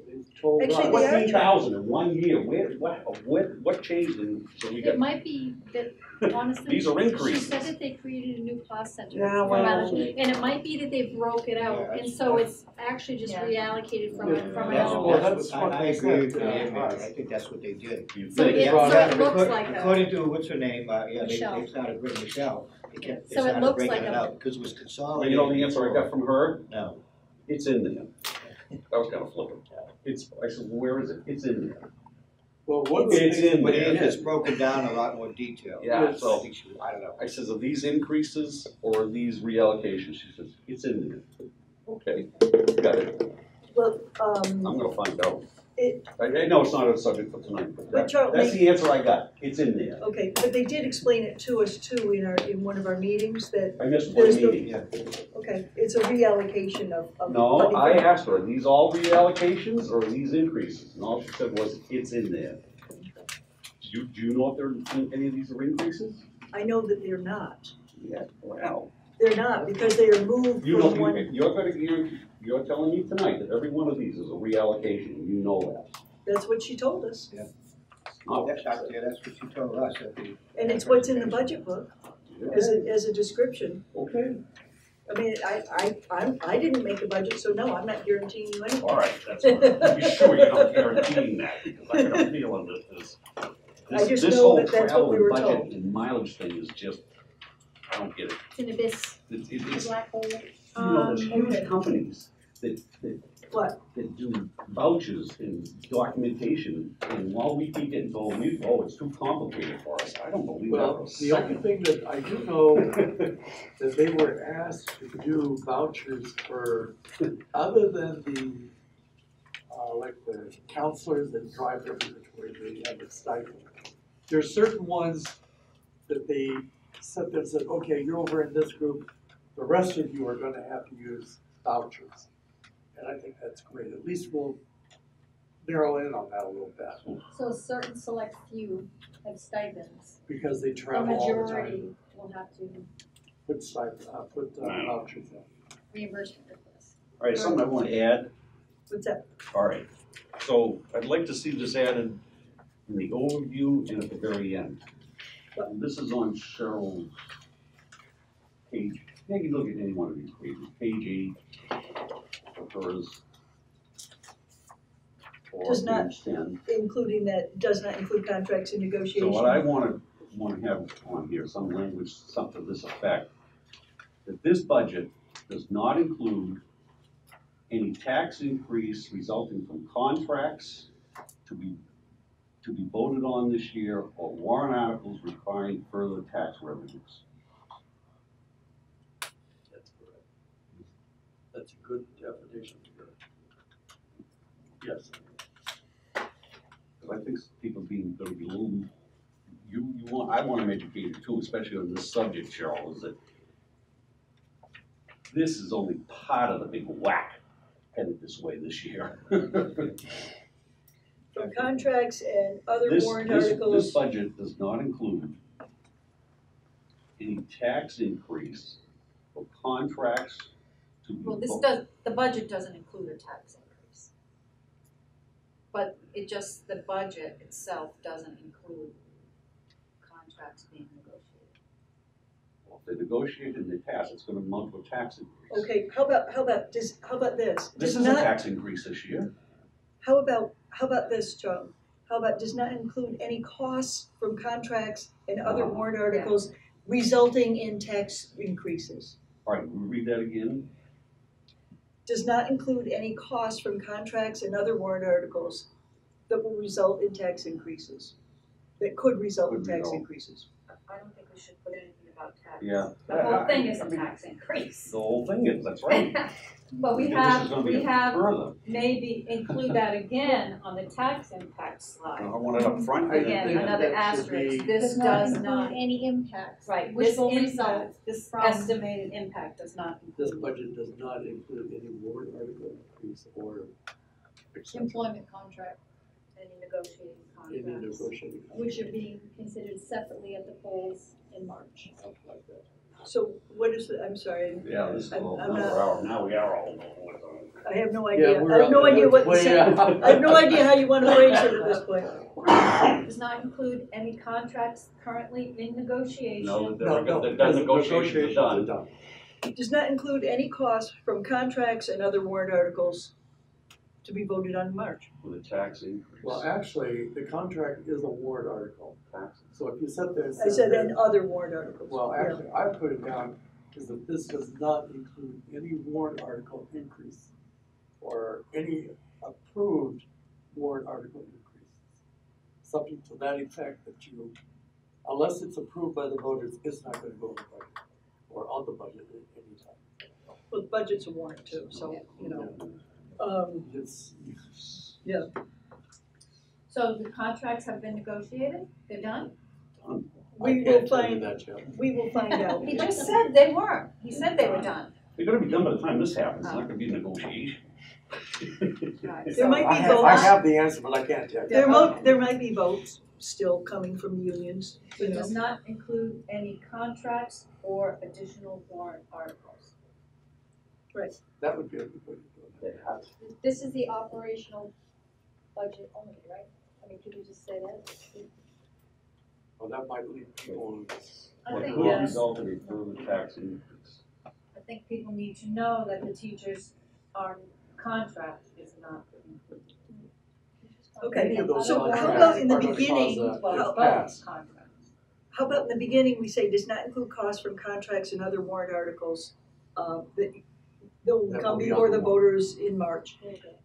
they told us. Actually, they are- 14,000 in 1 year, what changed in, so we It got, might be that, honestly. these are She increases. said that they created a new cost center. Yeah, for well- mileage, and it might be that they broke it out, Yeah, and so it's actually just Yeah. reallocated from, Yeah. from That's another. what- budget. that's I what they agree with said, you, yeah. Mary. I think that's what they did. You So think, it- Well, so it looks like a- according to, what's her name, yeah, Michelle. they started bringing Michelle, they So it started looks breaking like it a- out, because it was well, consolidated. you know the answer I got from her? No. It's in there. That was kind of flippant. I said, well, where is it? It's in there. Well, one of the It's things- in But there. it's broken down a lot more detail. Yeah, I so- think she, I don't know. I says, are these increases or are these reallocations? She says, it's in there. Okay, got it. Well, I'm gonna find out. I know it's not a subject for tonight, but But Charles, that's the answer I got. It's in there. Okay, but they did explain it to us too in one of our meetings that, I missed one There's the- meeting, yeah. okay, it's a reallocation of No, money I from- asked her, are these all reallocations or are these increases? And all she said was, it's in there. Do you know if any of these are increases? I know that they're not. Yeah, well. They're not, because they are moved You know, from one, you're telling me tonight that every one of these is a reallocation, you know that. that's what she told us. Not what That's, she said. yeah, that's what you told us at the. And it's what's in the budget book as a description. Okay, I mean, I didn't make a budget, so no, I'm not guaranteeing you anything. all right, that's fine. Be sure you're not guaranteeing that, because I got a feeling that I just this know whole that that's what travel we and were budget told. and mileage thing is just, I don't get it. It's an abyss, It's, a black hole. you know, there's huge okay. companies that What? do vouchers and documentation, and while we keep getting told, it's too complicated for us, I don't believe that for Well, a the only second. thing that I do know that they were asked to do vouchers for, other than like the counselors that drive every which way, they have a stipend. There's certain ones that they said, okay, you're over in this group, the rest of you are gonna have to use vouchers. And I think that's great, at least we'll narrow in on that a little bit, So a certain select few have stipends. because they The travel all the time. majority will have to Put vouchers in. reimbursement request. All right, something I want to add. What's that? All right, so I'd like to see this added in the overview and at the very end. This is on Cheryl's page, you can look at any one of these pages, page 8, of hers. Or Does not- page 10. Including that, does not include contracts and So negotiations. what I want to have on here, some language, something to this effect, that this budget does not include any tax increase resulting from contracts to be voted on this year or warrant articles requiring further tax revenues. That's correct. That's a good definition of good. Yes. Because I think people gonna be a little, I want them educated too, especially on this subject, Cheryl, is that this is only part of the big whack headed this way this year. From contracts and other This warrant this articles. budget does not include any tax increase for contracts to be. Well, the budget doesn't include a tax increase. But the budget itself doesn't include contracts being negotiated. Well, if they negotiate and they pass, it's gonna amount to a tax increase. Okay, how about this? This Does is a not- tax increase this year. How about this, Joe? How about does not include any costs from contracts and other warrant articles resulting in tax increases? All right, will we read that again? Does not include any costs from contracts and other warrant articles that will result in tax increases, that could result in Could tax result. increases. I don't think we should put anything about tax. Yeah. The whole thing is I a mean, tax increase. The whole thing is, that's right. But we This is have, gonna be further. maybe include that again on the tax impact I slide. want it up front. I Again, think another that should asterisk, be- this does include not, any impacts. right, Which this will impact, result this from- estimated impact does not This include. budget does not include any warrant article increase or employment contract, Any negotiating any contracts. negotiating. which are being considered separately at the polls in March. Something like that. So what is the, I'm sorry, Yeah, this is all, I'm not- now we are all what's on it. I have no Yeah, idea. we're I have no up- idea what to way say. out. I have no idea how you want to phrase it at this point. Does not include any contracts currently in negotiation. No, No, no, the because the negotiations are done. Does not include any costs from contracts and other warrant articles to be voted on in March. With a tax increase. Well, actually, the contract is a warrant article. Taxes. So if you sit there and I say. said that- and other warrant articles. Well, Yeah. actually, I put it down is that this does not include any warrant article increase or any approved warrant article increases. Something to that effect that you, unless it's approved by the voters, it's not gonna go in the budget or on the budget at any time. Well, the budget's a warrant too, so, you know. It's, Yeah. So the contracts have been negotiated, they're done? We will find, we will find out. He just said they weren't, he said they were done. They're gonna be done by the time this happens, it's not gonna be a negotiation. Right, There so- might I be have, I votes, have the answer, but I can't tell you. there might be votes still coming from unions, you It know. does not include any contracts or additional warrant articles. That would be a good way to do it. This is the operational budget only, right? I mean, could you just say that? Well, that might leave people. I What think, could yes, result in a further tax increase. I think people need to know that the teachers' contract is not included. Okay, Any of those so how contracts about in the are gonna cause beginning, a- Well, if both passed. contracts. how about in the beginning, we say does not include costs from contracts and other warrant articles, that they'll That come will be before on the the warrant. voters in March.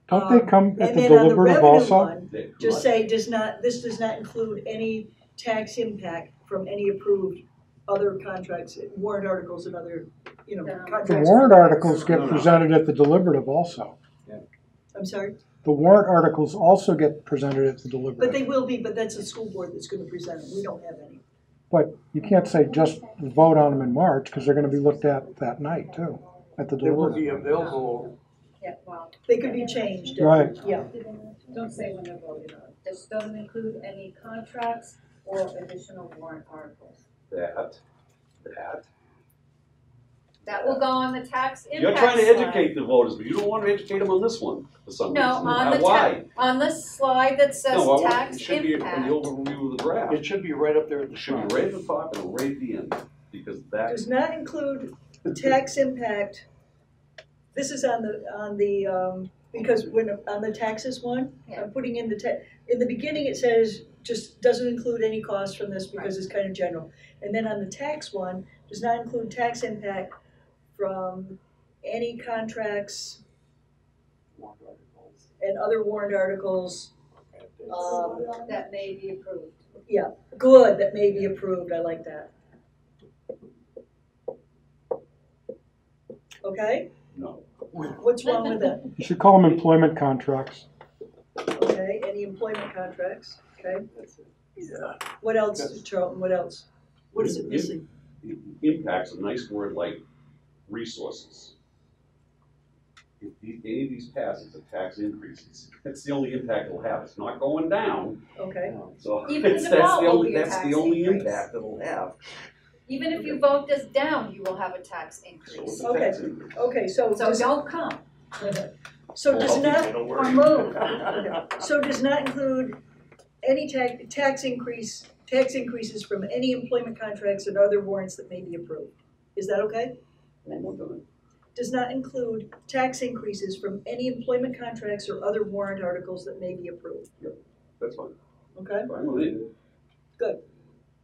Don't they come at And the then on the deliberative revenue also? one, That just could- say this does not include any tax impact from any approved other contracts, warrant articles and other, you know, The contracts. The warrant articles get No, no. presented at the deliberative also. I'm sorry, The warrant articles also get presented at the but deliberative. they will be, but that's the school board that's gonna present them, we don't have any. But you can't say just vote on them in March, because they're gonna be looked at that night too, at the They will be deliberative. available. Yeah, well, They could be changed. Right. Yeah, don't say when they're voted on. This doesn't include any contracts or additional warrant articles. That will go on the tax impact You're trying to slide. educate the voters, but you don't wanna educate them on this one for some No, reason. on the Why? on the slide that says No, I want, tax it should be in the impact. overview of the draft. It should be right up there at the It should front. be right at the top and right at the end, because that, does not include tax impact. This is on the, because when, on the taxes one, I'm putting in in the beginning it says, just doesn't include any cost from this because it's kind of general. And then on the tax one, does not include tax impact from any contracts Warrant articles. and other warrant articles, That may be approved. good, that may be approved, I like that. Okay, no. what's wrong with that? You should call them employment contracts. Okay, any employment contracts, okay? That's it. Yeah. What else, Charlton, what else? What is it missing? Impact's a nice word like resources. If any of these pass, it's a tax increases. That's the only impact it'll have. It's not going down, Okay, so Even it's, the that's default the will only, be a that's tax the only increase. impact it'll have. Even if you vote this down, you will have a tax So increase. it's a Okay. tax increase. okay, so So does, don't come. so does not, Don't worry. move. so does not include any tax increases from any employment contracts and other warrants that may be approved. Is that okay? One more time. Does not include tax increases from any employment contracts or other warrant articles that may be approved, That's fine. okay? Fine with me.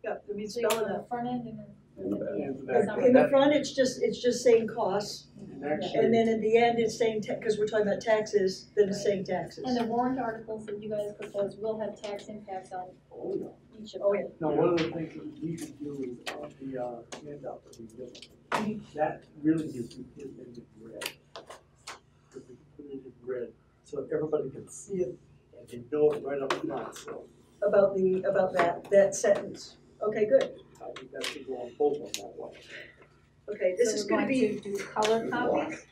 Yeah, let me So you spell want it the out. front end and In the back. then. In the front, it's just saying costs, Next and year, then at the end, it's saying, because we're talking about taxes, then it's saying taxes. And the warrant articles that you guys propose will have tax impacts on oh, yeah. each of them. Oh, yeah. Now, one of the things that we need to do is on the handout that we give, that really needs to be put in red. Because we put it in red, so everybody can see it and they know it right up front, so About that sentence. Okay, good. I think that should go on both of them that way. Okay, this So is we're gonna going be, to do color copies.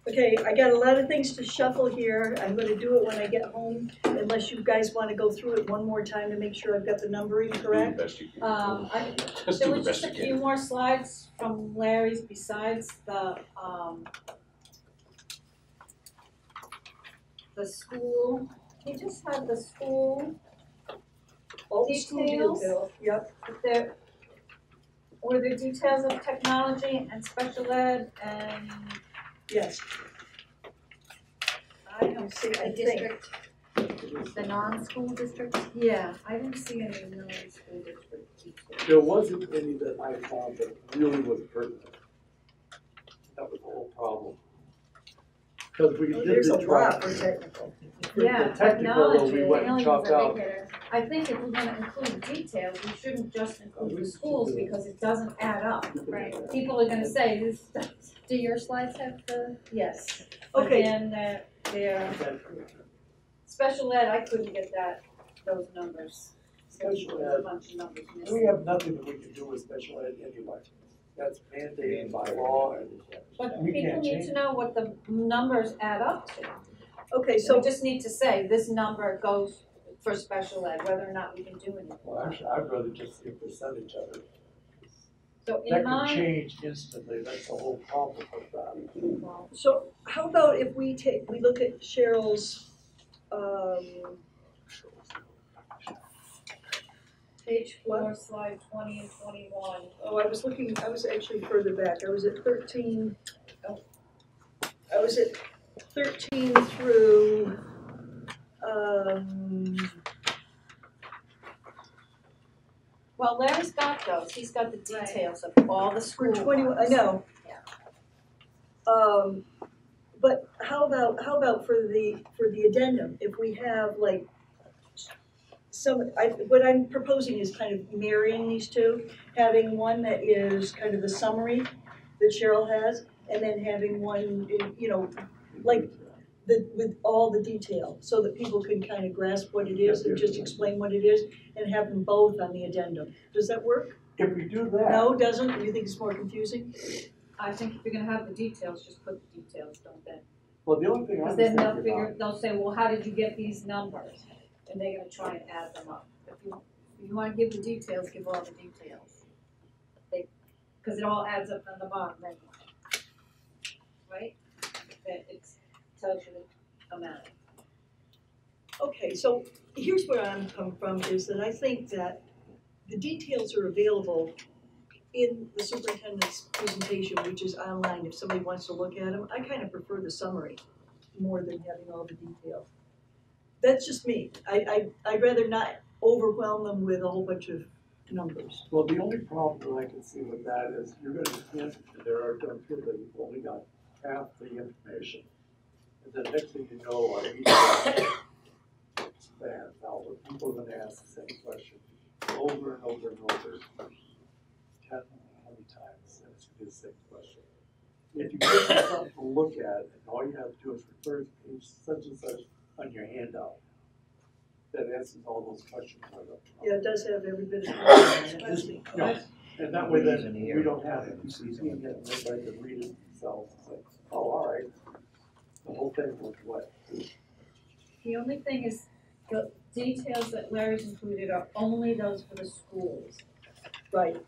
okay, I got a lot of things to shuffle here. I'm gonna do it when I get home, unless you guys wanna go through it one more time to make sure I've got the numbering Do the correct. best you can. There Just do the was best just you a few can. more slides from Larry's besides the school. He just had the school, All the school Details. details, yep. were there details of technology and special ed and Yes, I don't see, The I think. district, the non-school districts. Yeah, I didn't see any non-school district details. There wasn't any that I found that really was pertinent. That was the whole problem. Because we did there's a the lot chart. for technical. Yeah, The technical, though, we went and Technology chopped is a out. big hitter. I think if we're gonna include details, we shouldn't just include the schools because it doesn't add up. Right. People are gonna say this, Do your slides have the? yes. But Okay. then they're, Special ed, I couldn't get those numbers. Special There's a ed, bunch of numbers we missing. have nothing that we can do with special ed anyway. That's mandated by law and But we people can't need change to know what the numbers add up to. Okay, So so, we just need to say, this number goes for special ed, whether or not we can do anything. well, actually, I'd rather just see a percentage of it. So That in can my, change instantly, that's the whole problem with that. so how about if we look at Cheryl's, page 4, slide 20 and 21. oh, I was actually further back, I was at 13, I was at 13 through, Well, Larry's got those, he's got the details of all the for school 21, I ones. know. Yeah. But how about for the addendum, if we have like what I'm proposing is kind of marrying these two, having one that is kind of the summary that Cheryl has, and then having one, like with all the detail, so that people can kind of grasp what it is and just explain what it is, and have them both on the addendum. Does that work? If we do that. No, doesn't? You think it's more confusing? I think if you're gonna have the details, just put the details, don't they? Well, the only thing I Because was then thinking about, they'll say, well, how did you get these numbers? And they're gonna try and add them up. If you wanna give the details, give all the details. Because it all adds up on the bottom anyway. Right? It tells you the amount. Okay, so here's where I'm coming from, is that I think that the details are available in the superintendent's presentation, which is online, if somebody wants to look at them. I kind of prefer the summary more than having all the detail. That's just me. I'd rather not overwhelm them with a whole bunch of numbers. well, the only problem that I can see with that is you're gonna hint that there are going to feel that you've only got half the information. And then next thing you know, on each span, now, people are gonna ask the same question over and over and over, 10, 20 times, and it's gonna be the same question. If you give them something to look at, and all you have to do is refer to page such and such on your handout, that answers all those questions right up front. Yeah, it does have every bit of information. Yeah, and that way then we don't have to keep seeing it, and everybody can read it themselves, it's like, oh, all right. The whole thing went away. The only thing is, the details that Larry's included are only those for the schools. Right.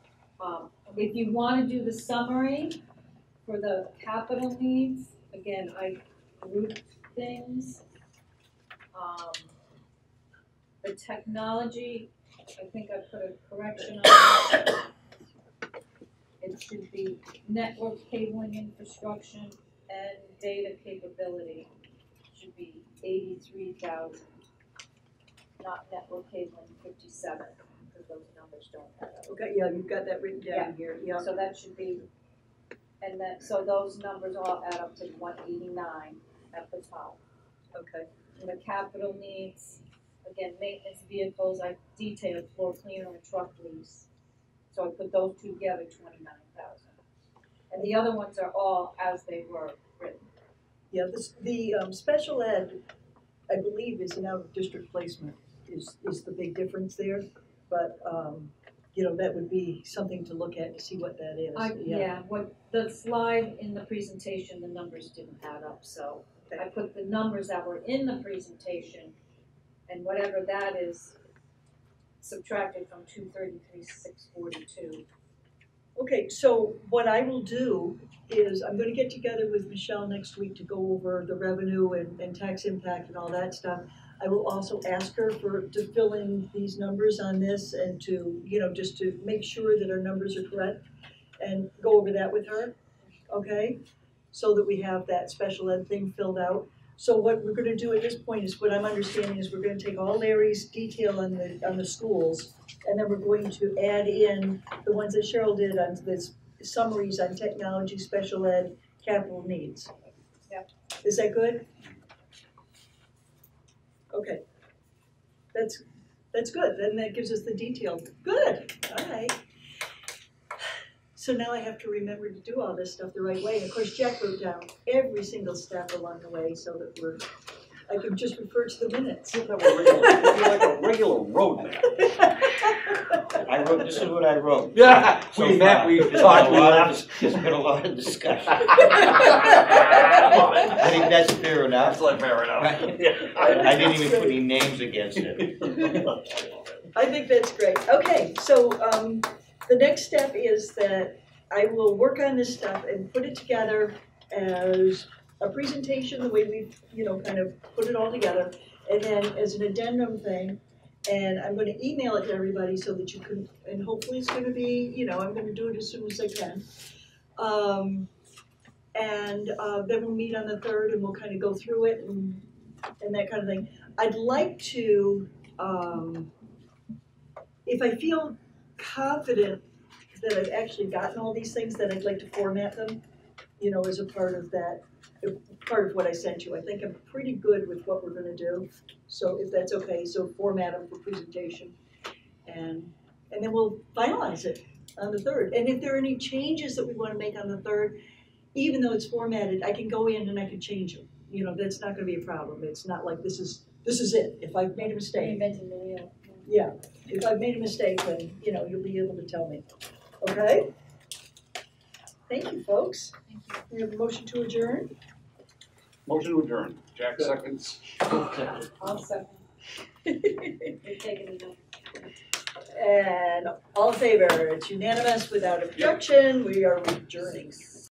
If you wanna do the summary for the capital needs, again, I grouped things. The technology, I think I put a correction on it. It should be network cabling infrastructure and data capability should be 83,000. Not network cabling 57, because those numbers don't add up. Okay, yeah, you've got that written down here, yeah. So that should be, and then, so those numbers all add up to 189 at the top. Okay. And the capital needs, again, maintenance vehicles, I detailed floor cleaner and truck lease. So I put those two together, 29,000. And the other ones are all as they were written. Yeah, the special ed, I believe, is an out-of-district placement, is the big difference there. But, that would be something to look at to see what that is. Yeah, what the slide in the presentation, the numbers didn't add up, so Okay. I put the numbers that were in the presentation, and whatever that is subtracted from 233,642. Okay, so what I will do is I'm gonna get together with Michelle next week to go over the revenue and tax impact and all that stuff. I will also ask her to fill in these numbers on this and to, just to make sure that our numbers are correct and go over that with her, okay? So that we have that special ed thing filled out. So what we're gonna do at this point is, what I'm understanding is we're gonna take all Larry's detail on the schools, and then we're going to add in the ones that Cheryl did on this summaries on technology, special ed, capital needs. Yep. Is that good? Okay. That's good, then that gives us the detail. Good, all right. So now I have to remember to do all this stuff the right way. And of course, Jack wrote down every single step along the way so that we're I can just refer to the minutes. You'll have a regular roadmap. I wrote, this is what I wrote. Yeah, So we met, far. we There's been talked, a we lot laughed. of- There's been a lot of discussion. I think that's fair enough. That's like fair enough. I didn't even put any names against it. I think that's great. Okay, so the next step is that I will work on this stuff and put it together as a presentation, the way we've, kind of put it all together, and then as an addendum thing. And I'm gonna email it to everybody so that you can, and hopefully it's gonna be, I'm gonna do it as soon as I can. And then we'll meet on the 3rd and we'll kind of go through it and that kind of thing. I'd like to, if I feel confident that I've actually gotten all these things, then I'd like to format them, as a part of that, part of what I sent you. I think I'm pretty good with what we're gonna do. So if that's okay, so format them for presentation. And then we'll finalize it on the 3rd. And if there are any changes that we wanna make on the 3rd, even though it's formatted, I can go in and I can change them. That's not gonna be a problem. It's not like this is it. If I've made a mistake, Reinventing the wheel. yeah, if I've made a mistake, then, you'll be able to tell me. Okay? Thank you, folks. We have a motion to adjourn. Motion to adjourn. Jack seconds. I'll second. You're taking it up. And all in favor, it's unanimous without objection, we are adjourning.